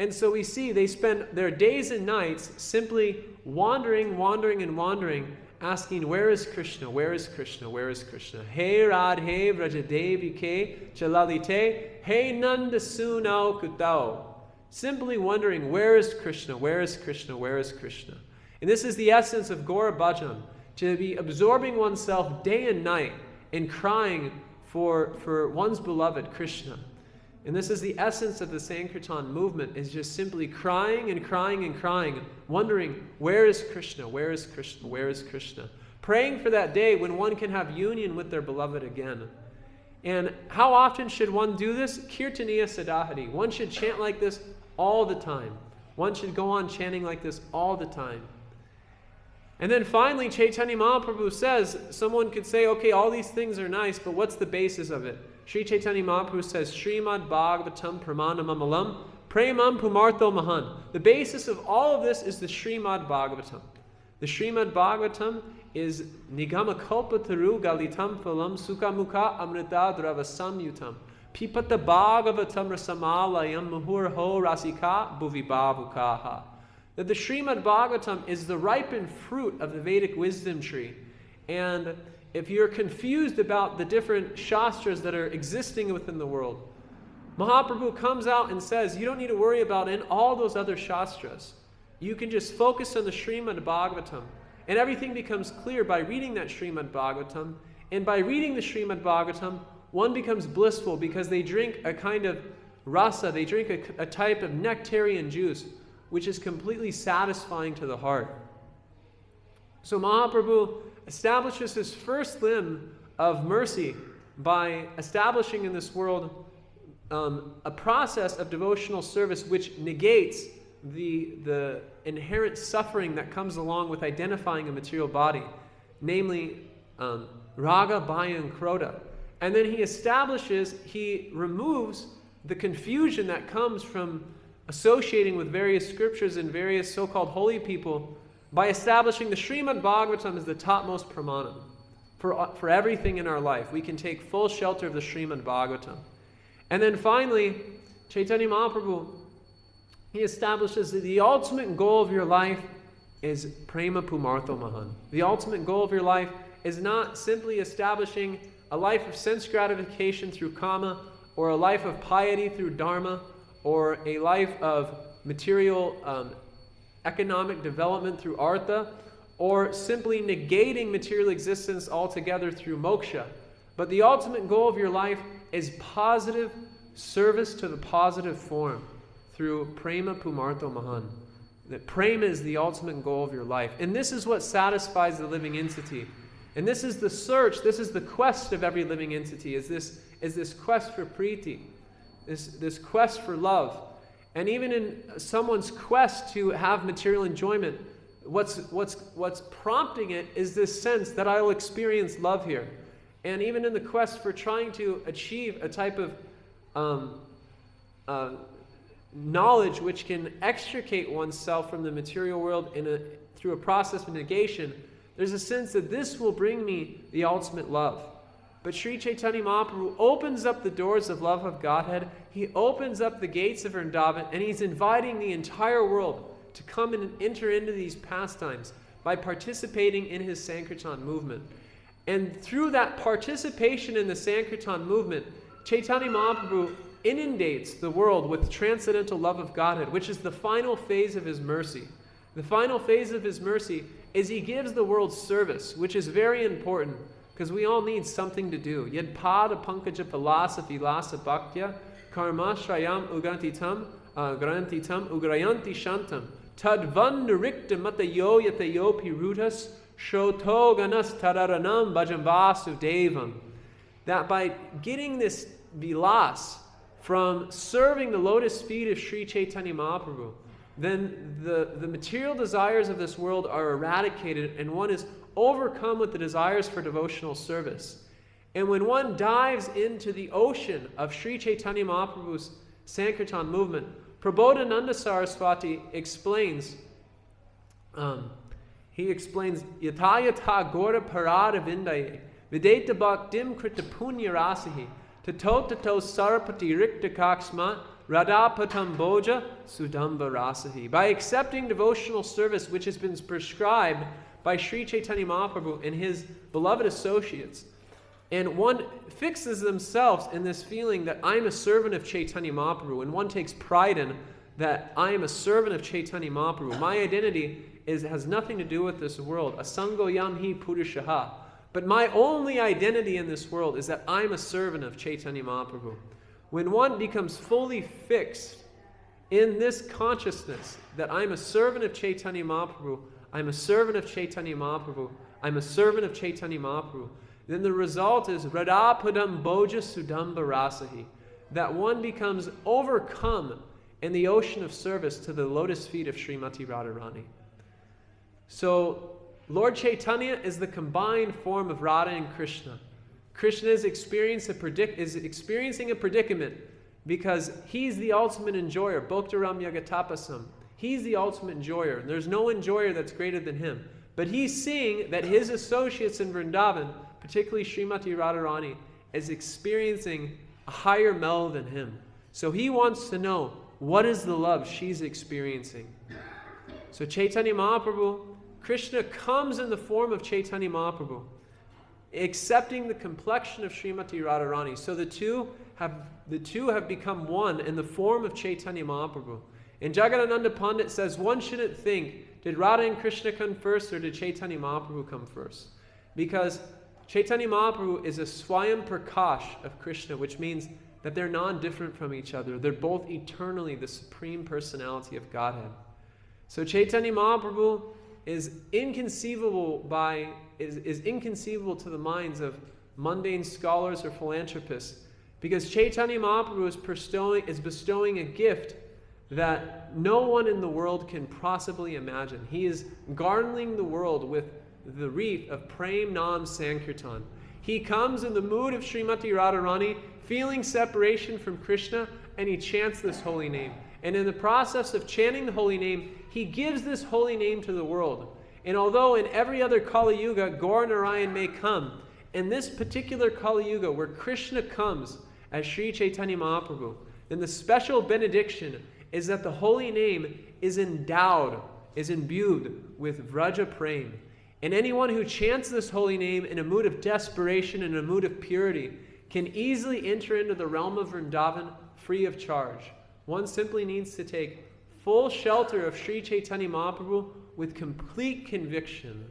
[SPEAKER 4] And so we see they spend their days and nights simply wandering, asking, where is Krishna? Where is Krishna? Where is Krishna? Hey Radhe Vrajadevi Ke Chalalite, Hey Nanda Sunao Kutao. Simply wondering, where is Krishna? Where is Krishna? Where is Krishna? And this is the essence of Gaura Bhajan, to be absorbing oneself day and night in crying for one's beloved Krishna. And this is the essence of the Sankirtan movement, is just simply crying and crying and crying, wondering, where is Krishna? Where is Krishna? Where is Krishna? Praying for that day when one can have union with their beloved again. And how often should one do this? Kirtaniya Sadahari. One should chant like this all the time. One should go on chanting like this all the time. And then finally, Chaitanya Mahaprabhu says, someone could say, okay, all these things are nice, but what's the basis of it? Sri Chaitanya Mahaprabhu says, Srimad Bhagavatam Pramanamamalam Premam Pumartho Mahan. The basis of all of this is the Srimad Bhagavatam. The Srimad Bhagavatam is Nigama Kalpataru Galitam Phalam Sukhamukha Amrita Dravasam Yutam Pipata Bhagavatam Rasamalayam Muhurho Rasika Bhuvibhavukaha. That the Srimad Bhagavatam is the ripened fruit of the Vedic wisdom tree. And if you're confused about the different shastras that are existing within the world, Mahaprabhu comes out and says, you don't need to worry about in all those other shastras. You can just focus on the Srimad Bhagavatam. And everything becomes clear by reading that Srimad Bhagavatam. And by reading the Srimad Bhagavatam, one becomes blissful because they drink a kind of rasa, they drink a type of nectarian juice, which is completely satisfying to the heart. So Mahaprabhu establishes his first limb of mercy by establishing in this world a process of devotional service which negates the inherent suffering that comes along with identifying a material body, namely raga, bhaya, and krodha. And then he removes the confusion that comes from associating with various scriptures and various so-called holy people by establishing the Srimad Bhagavatam as the topmost pramanam for everything in our life. We can take full shelter of the Srimad Bhagavatam. And then finally, Chaitanya Mahaprabhu, he establishes that the ultimate goal of your life is prema pumartho mahan. The ultimate goal of your life is not simply establishing a life of sense gratification through kama, or a life of piety through dharma, or a life of material economic development through artha, or simply negating material existence altogether through moksha. But the ultimate goal of your life is positive service to the positive form through prema pumartho mahan. That prema is the ultimate goal of your life. And this is what satisfies the living entity. And this is the search, this is the quest of every living entity, is this quest for priti, this quest for love. And even in someone's quest to have material enjoyment, what's prompting it is this sense that I will experience love here. And even in the quest for trying to achieve a type of knowledge which can extricate oneself from the material world through a process of negation, there's a sense that this will bring me the ultimate love. But Sri Chaitanya Mahaprabhu opens up the doors of love of Godhead. He opens up the gates of Vrindavan, and he's inviting the entire world to come and enter into these pastimes by participating in his Sankirtan movement. And through that participation in the Sankirtan movement, Chaitanya Mahaprabhu inundates the world with transcendental love of Godhead, which is the final phase of his mercy. The final phase of his mercy is he gives the world service, which is very important, because we all need something to do. Yad pada pankaja palasa vilasa bhaktya karma shrayam ugrantitam ugrayanti shantam tadvan nurikta matayo yatayo pirutas shotoganas tararanam bhajamvasu devam. That by getting this vilas from serving the lotus feet of Sri Chaitanya Mahaprabhu, then the material desires of this world are eradicated and one is overcome with the desires for devotional service. And when one dives into the ocean of Sri Chaitanya Mahaprabhu's Sankirtan movement, Prabodhananda Saraswati explains, Yata yata gora parada vindaye videta bhaktim krita punya rasahi tato sarapati rikta kaksma Radhapatamboja Sudamba Rasahi. By accepting devotional service which has been prescribed by Sri Chaitanya Mahaprabhu and his beloved associates, and one fixes themselves in this feeling that I'm a servant of Chaitanya Mahaprabhu, and one takes pride in that I am a servant of Chaitanya Mahaprabhu. My identity has nothing to do with this world. Asango yam hi purushaha. But my only identity in this world is that I'm a servant of Chaitanya Mahaprabhu. When one becomes fully fixed in this consciousness that I'm a servant of Chaitanya Mahaprabhu, I'm a servant of Chaitanya Mahaprabhu, I'm a servant of Chaitanya Mahaprabhu, then the result is Radhapadam Boja Sudamba Rasahi, that one becomes overcome in the ocean of service to the lotus feet of Srimati Radharani. So Lord Chaitanya is the combined form of Radha and Krishna. Krishna is experiencing a predicament because he's the ultimate enjoyer. Bhoktaram Yagatapasam. He's the ultimate enjoyer. There's no enjoyer that's greater than him. But he's seeing that his associates in Vrindavan, particularly Srimati Radharani, is experiencing a higher mellow than him. So he wants to know, what is the love she's experiencing? So Chaitanya Mahaprabhu, Krishna comes in the form of Chaitanya Mahaprabhu, accepting the complexion of Srimati Radharani. So the two have become one in the form of Chaitanya Mahaprabhu. And Jagadananda Pandit says one shouldn't think, did Radha and Krishna come first or did Chaitanya Mahaprabhu come first? Because Chaitanya Mahaprabhu is a Swayam Prakash of Krishna, which means that they're non-different from each other. They're both eternally the Supreme Personality of Godhead. So Chaitanya Mahaprabhu is inconceivable to the minds of mundane scholars or philanthropists, because Chaitanya Mahaprabhu is bestowing a gift that no one in the world can possibly imagine. He is garlanding the world with the wreath of Prem Nam Sankirtan. He comes in the mood of Srimati Radharani, feeling separation from Krishna, and he chants this holy name. And in the process of chanting the holy name, he gives this holy name to the world. And although in every other Kali Yuga, Gaur Narayan may come, in this particular Kali Yuga where Krishna comes as Sri Chaitanya Mahaprabhu, then the special benediction is that the holy name is imbued with Vraja Prem. And anyone who chants this holy name in a mood of desperation, in a mood of purity, can easily enter into the realm of Vrindavan free of charge. One simply needs to take full shelter of Sri Chaitanya Mahaprabhu with complete conviction.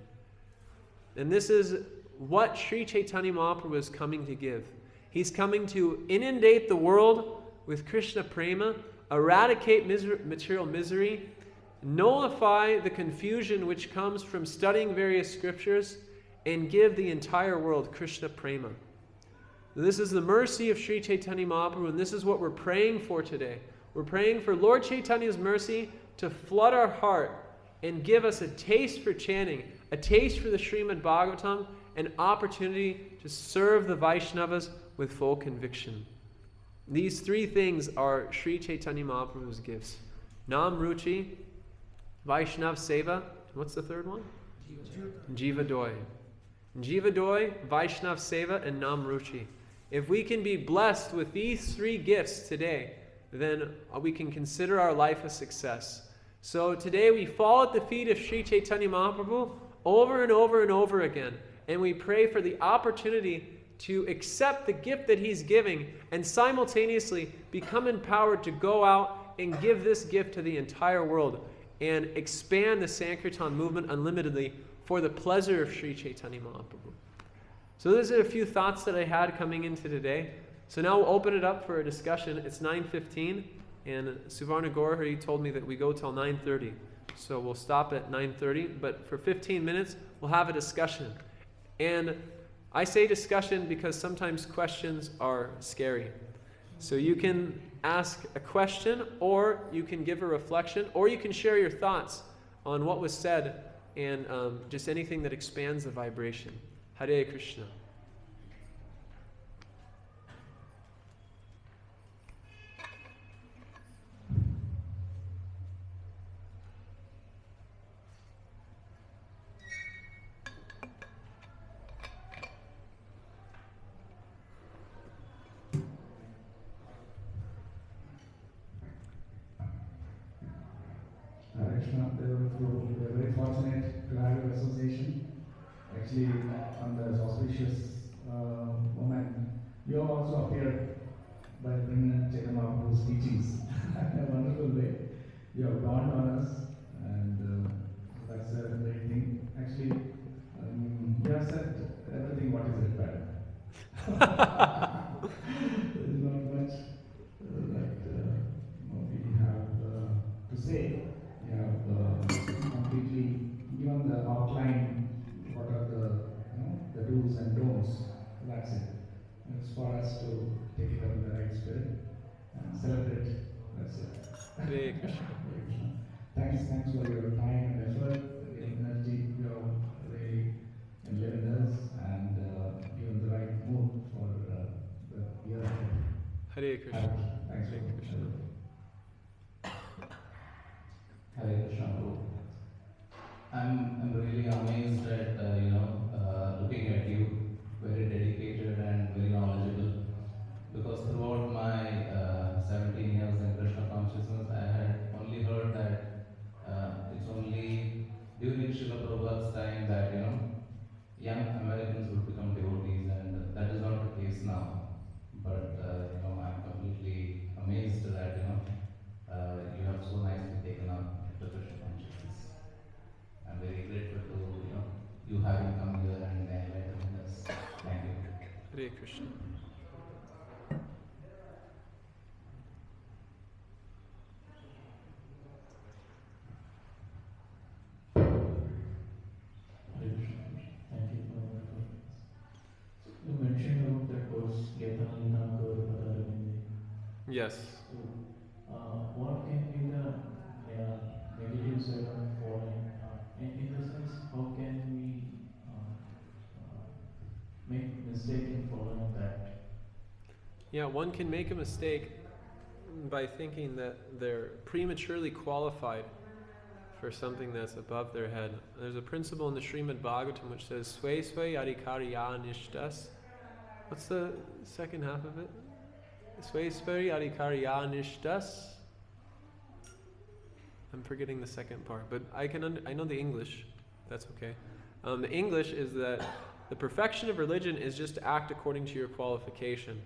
[SPEAKER 4] And this is what Sri Chaitanya Mahaprabhu is coming to give. He's coming to inundate the world with Krishna Prema, eradicate material misery, nullify the confusion which comes from studying various scriptures, and give the entire world Krishna Prema. This is the mercy of Sri Chaitanya Mahaprabhu, and this is what we're praying for today. We're praying for Lord Chaitanya's mercy to flood our heart and give us a taste for chanting, a taste for the Srimad Bhagavatam, an opportunity to serve the Vaishnavas with full conviction. These three things are Sri Chaitanya Mahaprabhu's gifts. Nam Ruchi, Vaishnav Seva, and what's the third one? Jiva Doi. Jiva Doi, Vaishnav Seva, and Nam Ruchi. If we can be blessed with these three gifts today, then we can consider our life a success. So today we fall at the feet of Sri Chaitanya Mahaprabhu over and over and over again, and we pray for the opportunity to accept the gift that he's giving and simultaneously become empowered to go out and give this gift to the entire world and expand the Sankirtan movement unlimitedly for the pleasure of Sri Chaitanya Mahaprabhu. So those are a few thoughts that I had coming into today. So now we'll open it up for a discussion. It's 9:15, and Suvarna Gaur told me that we go till 9:30. So we'll stop at 9:30, but for 15 minutes, we'll have a discussion. And I say discussion because sometimes questions are scary. So you can ask a question, or you can give a reflection, or you can share your thoughts on what was said and just anything that expands the vibration. Hare Krishna.
[SPEAKER 2] by bringing Chaitanya Mahaprabhu's teachings in a wonderful way. You have dawned on us, and that's a great thing. Actually, you have said everything what is required. There is not much that we have to say. You have completely given the outline, what are the do's and don'ts. That's it. It's for us to take it up in the right spirit and celebrate. That's it.
[SPEAKER 4] Hare Krishna.
[SPEAKER 2] Thanks for your time and effort, the energy you have really enlivened us, and given the right mood for the year ahead.
[SPEAKER 4] Hare Krishna.
[SPEAKER 2] Thanks
[SPEAKER 4] Hare
[SPEAKER 2] for
[SPEAKER 4] Krishna.
[SPEAKER 5] Hare Krishna Guru. I'm really amazed at looking at you, very dedicated and very knowledgeable. Because throughout my 17 years in Krishna consciousness, I had only heard that it's only during Srila Prabhupada's time that young Americans would become devotees, and that is not the case now. But I'm completely amazed that you have so nicely taken up the Krishna consciousness. I'm very grateful to you having come here and enlightening us. Thank you.
[SPEAKER 4] Hare Krishna.
[SPEAKER 6] Hare Krishna. Thank you for that. You mentioned about that verse, Gaura Purnima Darshan.
[SPEAKER 4] Yes.
[SPEAKER 6] So, what can be the negative side of falling? In the sense, how can we make mistake in following that?
[SPEAKER 4] Yeah, one can make a mistake by thinking that they're prematurely qualified for something that's above their head. There's a principle in the Srimad Bhagavatam which says, Sway Sway Adhikariya Nishtas. What's the second half of it? Sway Sway Adhikariya Nishtas. I'm forgetting the second part, but I know the English. That's okay. The English is that the perfection of religion is just to act according to your qualification.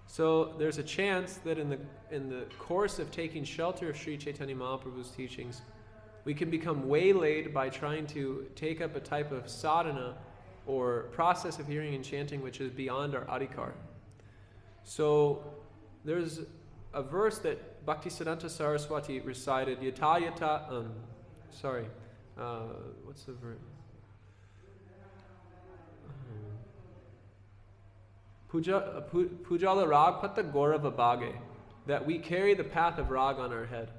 [SPEAKER 4] So there's a chance that in the course of taking shelter of Sri Chaitanya Mahaprabhu's teachings, we can become waylaid by trying to take up a type of sadhana or process of hearing and chanting which is beyond our adhikar. So there's a verse that Bhaktisiddhanta Saraswati recited, what's the verse? Pujala Rag Pata Gaura Bhage, that we carry the path of Rag on our head.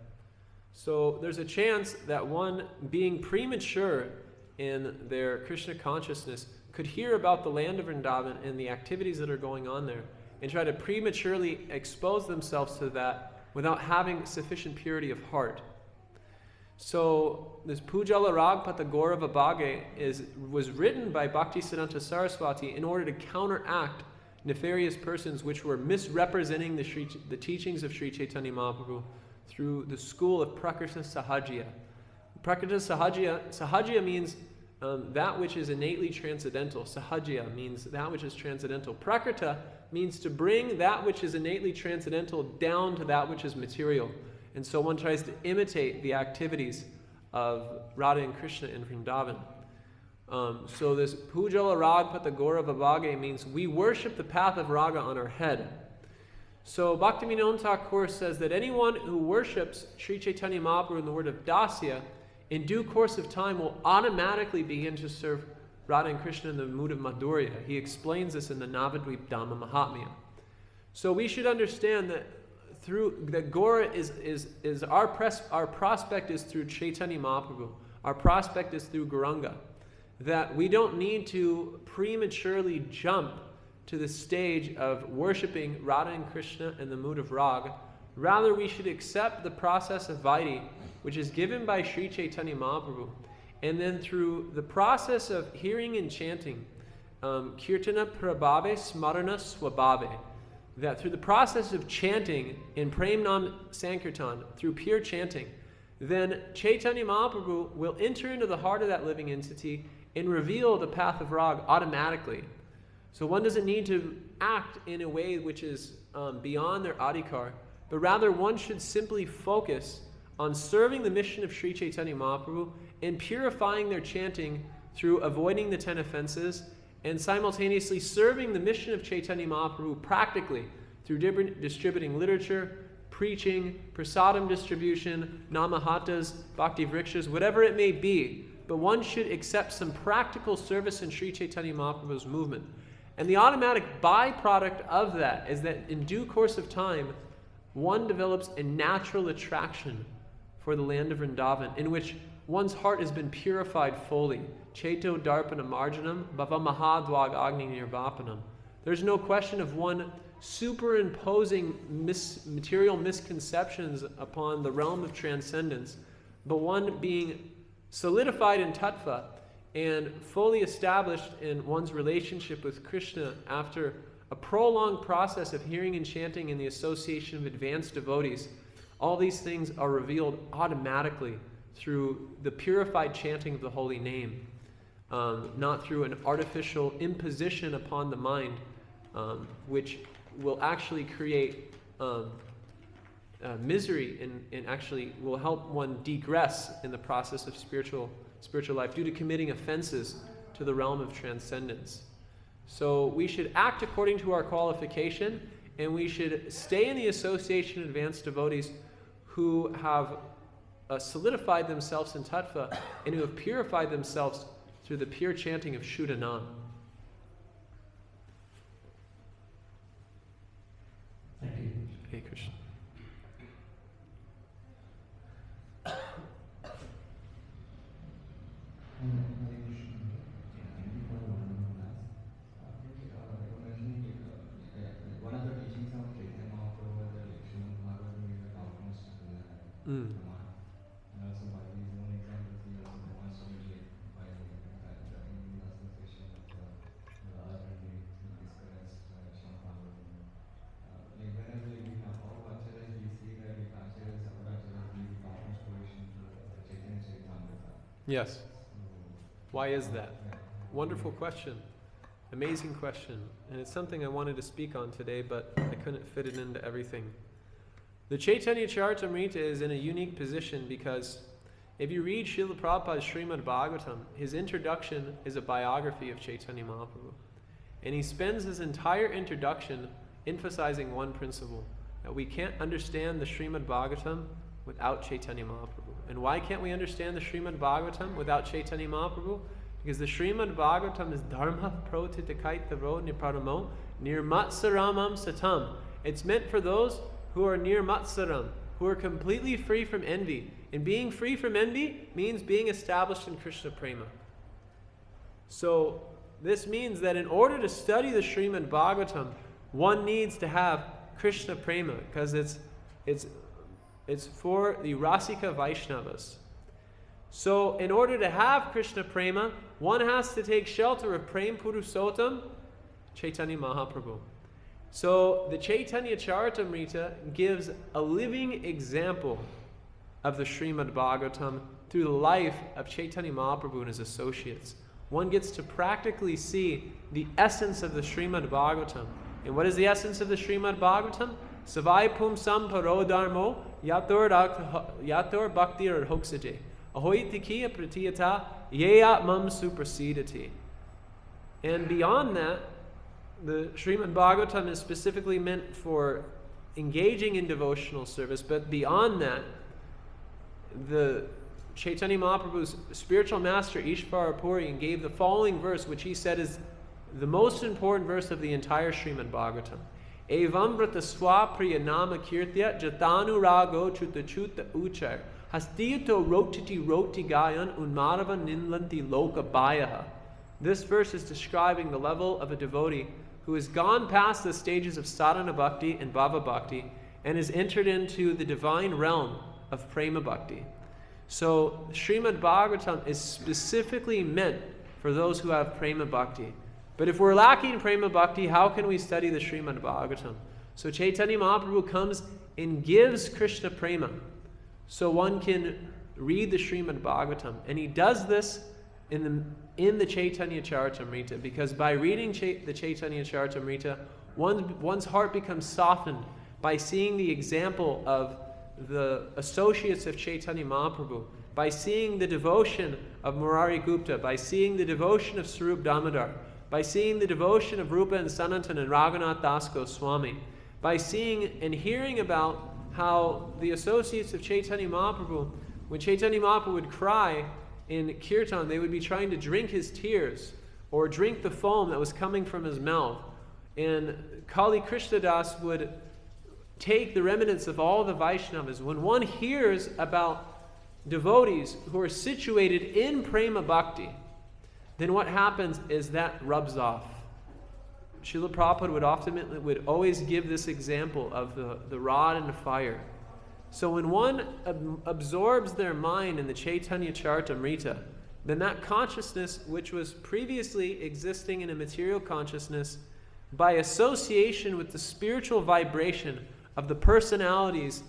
[SPEAKER 4] So there's a chance that one being premature in their Krishna consciousness could hear about the land of Vrindavan and the activities that are going on there and try to prematurely expose themselves to that without having sufficient purity of heart. So this Pujala Rag Pata Gaura Bhage was written by Bhaktisiddhanta Saraswati in order to counteract nefarious persons which were misrepresenting the teachings of Sri Chaitanya Mahaprabhu through the school of Prakriti Sahajya. Prakriti Sahajya means that which is innately transcendental. Sahajya means that which is transcendental. Prakrita means to bring that which is innately transcendental down to that which is material. And so one tries to imitate the activities of Radha and Krishna in Vrindavan. So this Pujala Rag Pata Gaura Bhage means we worship the path of Raga on our head. So Bhaktivinoda Thakur says that anyone who worships Sri Chaitanya Mahaprabhu in the word of Dasya, in due course of time will automatically begin to serve Radha and Krishna in the mood of Madhurya. He explains this in the Navadvip Dhamma Mahatmya. So we should understand that Gaura is our prospect is through Chaitanya Mahaprabhu. Our prospect is through Gauranga. That we don't need to prematurely jump to the stage of worshipping Radha and Krishna in the mood of Rag. Rather, we should accept the process of Vaidhi, which is given by Sri Chaitanya Mahaprabhu. And then through the process of hearing and chanting, Kirtana Prabhave Smarana Swabhave, that through the process of chanting in Prem Nam Sankirtan, through pure chanting, then Chaitanya Mahaprabhu will enter into the heart of that living entity and reveal the path of Rag automatically. So one doesn't need to act in a way which is beyond their adhikar, but rather one should simply focus on serving the mission of Sri Chaitanya Mahaprabhu and purifying their chanting through avoiding the 10 offenses, and simultaneously serving the mission of Chaitanya Mahaprabhu practically through distributing literature, preaching, prasadam distribution, namahatas, bhakti vrikshas, whatever it may be. But one should accept some practical service in Sri Chaitanya Mahaprabhu's movement. And the automatic byproduct of that is that in due course of time, one develops a natural attraction for the land of Vrindavan, in which one's heart has been purified fully. Cheto darpana marjanam bhava mahadvag agni nirvapanam. There's no question of one superimposing material misconceptions upon the realm of transcendence, but one being solidified in tattva and fully established in one's relationship with Krishna after a prolonged process of hearing and chanting in the association of advanced devotees. All these things are revealed automatically through the purified chanting of the holy name, not through an artificial imposition upon the mind, which will actually create misery and actually will help one degress in the process of spiritual life due to committing offenses to the realm of transcendence. So we should act according to our qualification, and we should stay in the association of advanced devotees who have solidified themselves in tattva and who have purified themselves through the pure chanting of Shuddhanam.
[SPEAKER 6] Thank you.
[SPEAKER 4] Hey Krishna.
[SPEAKER 7] One of the teachings of Chaitanya Mahaprabhu was that Srimad Bhagavatam is the topmost command. And also by his own examples, he also demonstrated by in the association of the Arati, he discussed Srimad Bhagavatam. Like whenever we have all acharas, we see that the acharas, sapadacharas, give the topmost position to Chaitanya Charitamrita.
[SPEAKER 4] Yes. Why is that? Wonderful question. Amazing question. And it's something I wanted to speak on today, but I couldn't fit it into everything. The Chaitanya Charitamrita is in a unique position because if you read Srila Prabhupada's Srimad Bhagavatam, his introduction is a biography of Chaitanya Mahaprabhu. And he spends his entire introduction emphasizing one principle, that we can't understand the Srimad Bhagavatam without Chaitanya Mahaprabhu. And why can't we understand the Srimad Bhagavatam without Chaitanya Mahaprabhu? Because the Srimad Bhagavatam is dharma protitakaitavo niparamo nirmatsaramam satam. It's meant for those who are nirmatsaram, who are completely free from envy. And being free from envy means being established in Krishna Prema. So this means that in order to study the Srimad Bhagavatam, one needs to have Krishna Prema, because it's for the Rasika Vaishnavas. So in order to have Krishna Prema, one has to take shelter of Prem Purushotam, Chaitanya Mahaprabhu. So the Chaitanya Charitamrita gives a living example of the Srimad Bhagavatam through the life of Chaitanya Mahaprabhu and his associates. One gets to practically see the essence of the Srimad Bhagavatam. And what is the essence of the Srimad Bhagavatam? Savai pumsam parodharmo yator bhaktir hoksate. Ahoitikiya pratiyata yeyatmam suprasidati. And beyond that, the Srimad Bhagavatam is specifically meant for engaging in devotional service, but beyond that, the Chaitanya Mahaprabhu's spiritual master Ishvara Puri gave the following verse, which he said is the most important verse of the entire Srimad Bhagavatam. Evam vrata swapriya nama kirtya jatanu rago chuta chuta uchar hastiyuto rotiti roti gayan unmarava ninlanti loka bayaha. This verse is describing the level of a devotee who has gone past the stages of sadhana bhakti and bhava bhakti and has entered into the divine realm of prema bhakti. So Srimad Bhagavatam is specifically meant for those who have prema bhakti. But if we're lacking prema bhakti, how can we study the Srimad Bhagavatam? So Chaitanya Mahaprabhu comes and gives Krishna prema, so one can read the Srimad Bhagavatam. And he does this in the Chaitanya Charitamrita, because by reading the Chaitanya Charitamrita, one's heart becomes softened by seeing the example of the associates of Chaitanya Mahaprabhu, by seeing the devotion of Murari Gupta, by seeing the devotion of Sarup Damodar, by seeing the devotion of Rupa and Sanatan and Raghunath Das Goswami, by seeing and hearing about how the associates of Chaitanya Mahaprabhu, when Chaitanya Mahaprabhu would cry in Kirtan, they would be trying to drink his tears or drink the foam that was coming from his mouth. And Kali Krishna Das would take the remnants of all the Vaishnavas. When one hears about devotees who are situated in Prema Bhakti, then what happens is that rubs off. Srila Prabhupada would always give this example of the rod and the fire. So when one absorbs their mind in the Chaitanya Charitamrita, then that consciousness, which was previously existing in a material consciousness, by association with the spiritual vibration of the personalities,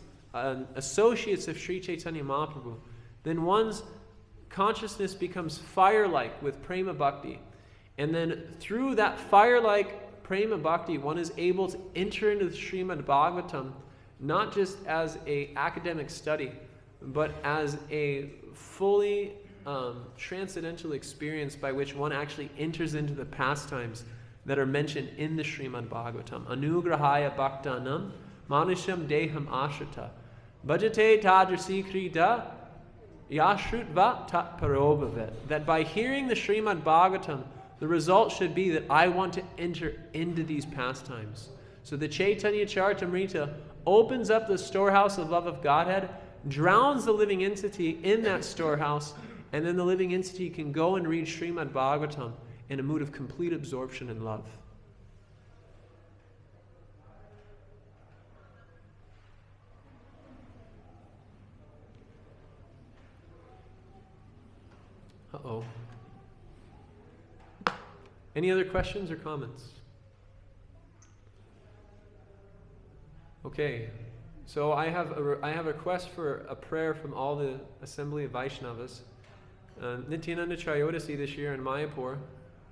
[SPEAKER 4] associates of Sri Chaitanya Mahaprabhu, then one's consciousness becomes fire-like with Prema Bhakti. And then through that fire-like Prema Bhakti, one is able to enter into the Srimad Bhagavatam, not just as an academic study, but as a fully transcendental experience by which one actually enters into the pastimes that are mentioned in the Srimad Bhagavatam. Anugrahaya bhaktanam manisham deham ashrita bhajate tadrasi krita yashrutva tat parobhavet. That by hearing the Srimad Bhagavatam, the result should be that I want to enter into these pastimes. So the Chaitanya Charitamrita opens up the storehouse of love of Godhead, drowns the living entity in that storehouse, and then the living entity can go and read Srimad Bhagavatam in a mood of complete absorption and love. Uh-oh. Any other questions or comments? Okay, so I have a request for a prayer from all the Assembly of Vaishnavas. Nityananda Trayodasi this year in Mayapur,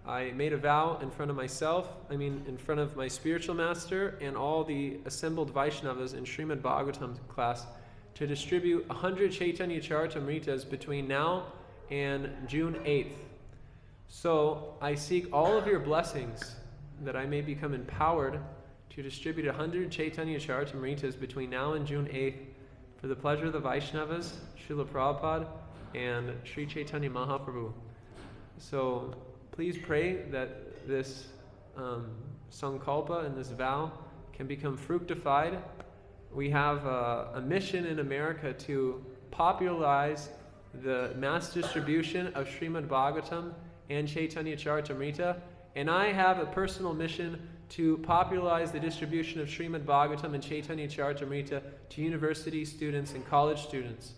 [SPEAKER 4] I made a vow in front of in front of my spiritual master and all the assembled Vaishnavas in Srimad Bhagavatam class to distribute 100 Chaitanya Charitamritas between now and June 8th. So I seek all of your blessings that I may become empowered to distribute 100 Chaitanya Charitamritas between now and June 8th for the pleasure of the Vaishnavas, Srila Prabhupada, and Sri Chaitanya Mahaprabhu. So please pray that this sankalpa and this vow can become fructified. We have a mission in America to popularize the mass distribution of Srimad Bhagavatam and Chaitanya Charitamrita, and I have a personal mission to popularize the distribution of Srimad Bhagavatam and Chaitanya Charitamrita to university students and college students.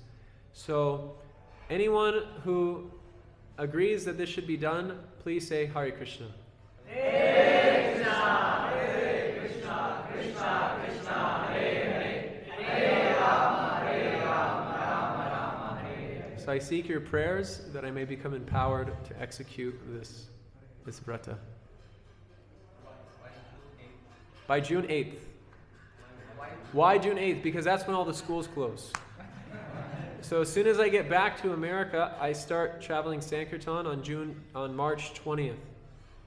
[SPEAKER 4] So anyone who agrees that this should be done, please say Hare Krishna.
[SPEAKER 8] Hare Krishna, Hare Krishna, Krishna Krishna, Hare Hare, Hare Rama, Rama Rama, Hare.
[SPEAKER 4] So I seek your prayers that I may become empowered to execute this vrata. By June 8th. Why June 8th? Because that's when all the schools close. So as soon as I get back to America, I start traveling Sankirtan on March 20th.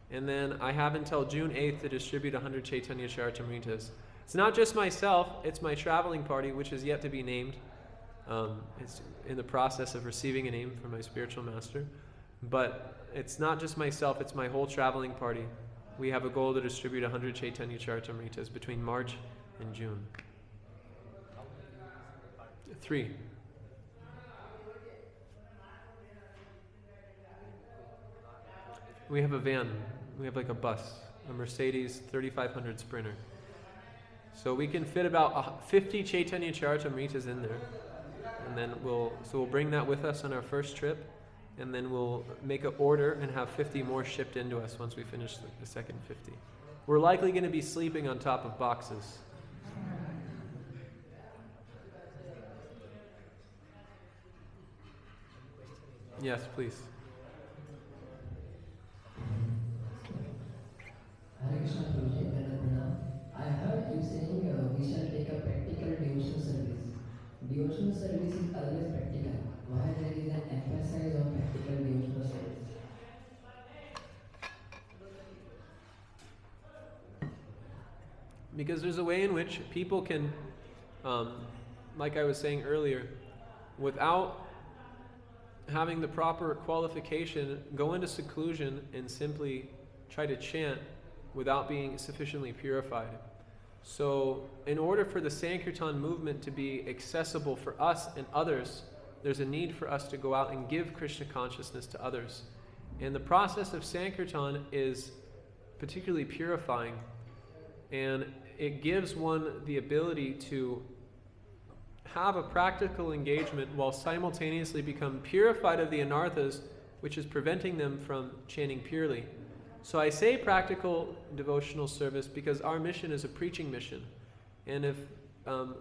[SPEAKER 4] And then I have until June 8th to distribute 100 Chaitanya Charitamritas. It's not just myself, it's my traveling party, which is yet to be named. It's in the process of receiving a name from my spiritual master. But it's not just myself, it's my whole traveling party. We have a goal to distribute 100 Chaitanya Charitamritas between March and June. 3. We have a van. We have like a bus, a Mercedes 3500 Sprinter. So we can fit about 50 Chaitanya Charitamritas in there. And then we'll bring that with us on our first trip. And then we'll make an order and have 50 more shipped into us once we finish the second 50. We're likely going to be sleeping on top of boxes. Yes, please.
[SPEAKER 9] devotional service is always practical. Why there is an emphasis on practical devotional service?
[SPEAKER 4] Because there's a way in which people can, like I was saying earlier, without having the proper qualification, go into seclusion and simply try to chant without being sufficiently purified. So in order for the Sankirtan movement to be accessible for us and others, there's a need for us to go out and give Krishna consciousness to others. And the process of Sankirtan is particularly purifying, and it gives one the ability to have a practical engagement while simultaneously become purified of the anarthas, which is preventing them from chanting purely. So I say practical devotional service because our mission is a preaching mission. And if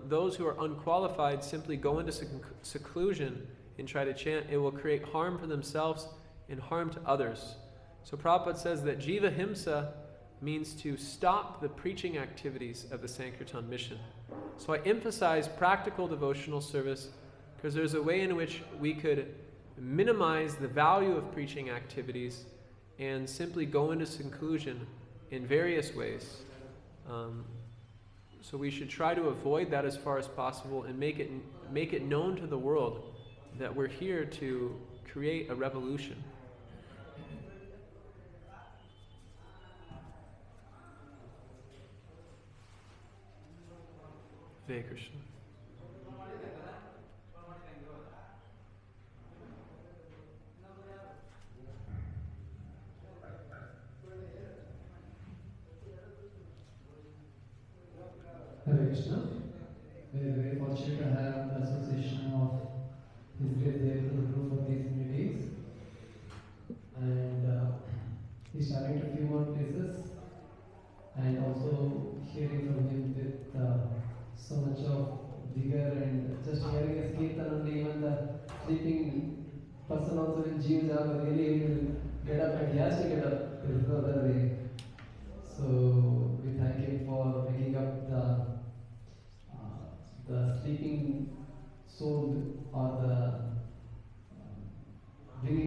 [SPEAKER 4] those who are unqualified simply go into seclusion and try to chant, it will create harm for themselves and harm to others. So Prabhupada says that Jiva Himsa means to stop the preaching activities of the Sankirtan mission. So I emphasize practical devotional service because there's a way in which we could minimize the value of preaching activities and simply go into seclusion in various ways. So we should try to avoid that as far as possible and make it known to the world that we're here to create a revolution. Hare Krishna.
[SPEAKER 10] Hare Krishna. We are very fortunate to have the association of His Great Devata Guru for these meetings. And he's traveling to a few more places, and also hearing from him with so much of vigor, and just hearing his kirtan only, even the sleeping person also in gym really will get up, and he has to get up. There is no other way. So we thank him for waking up the sleeping soul, or the bringing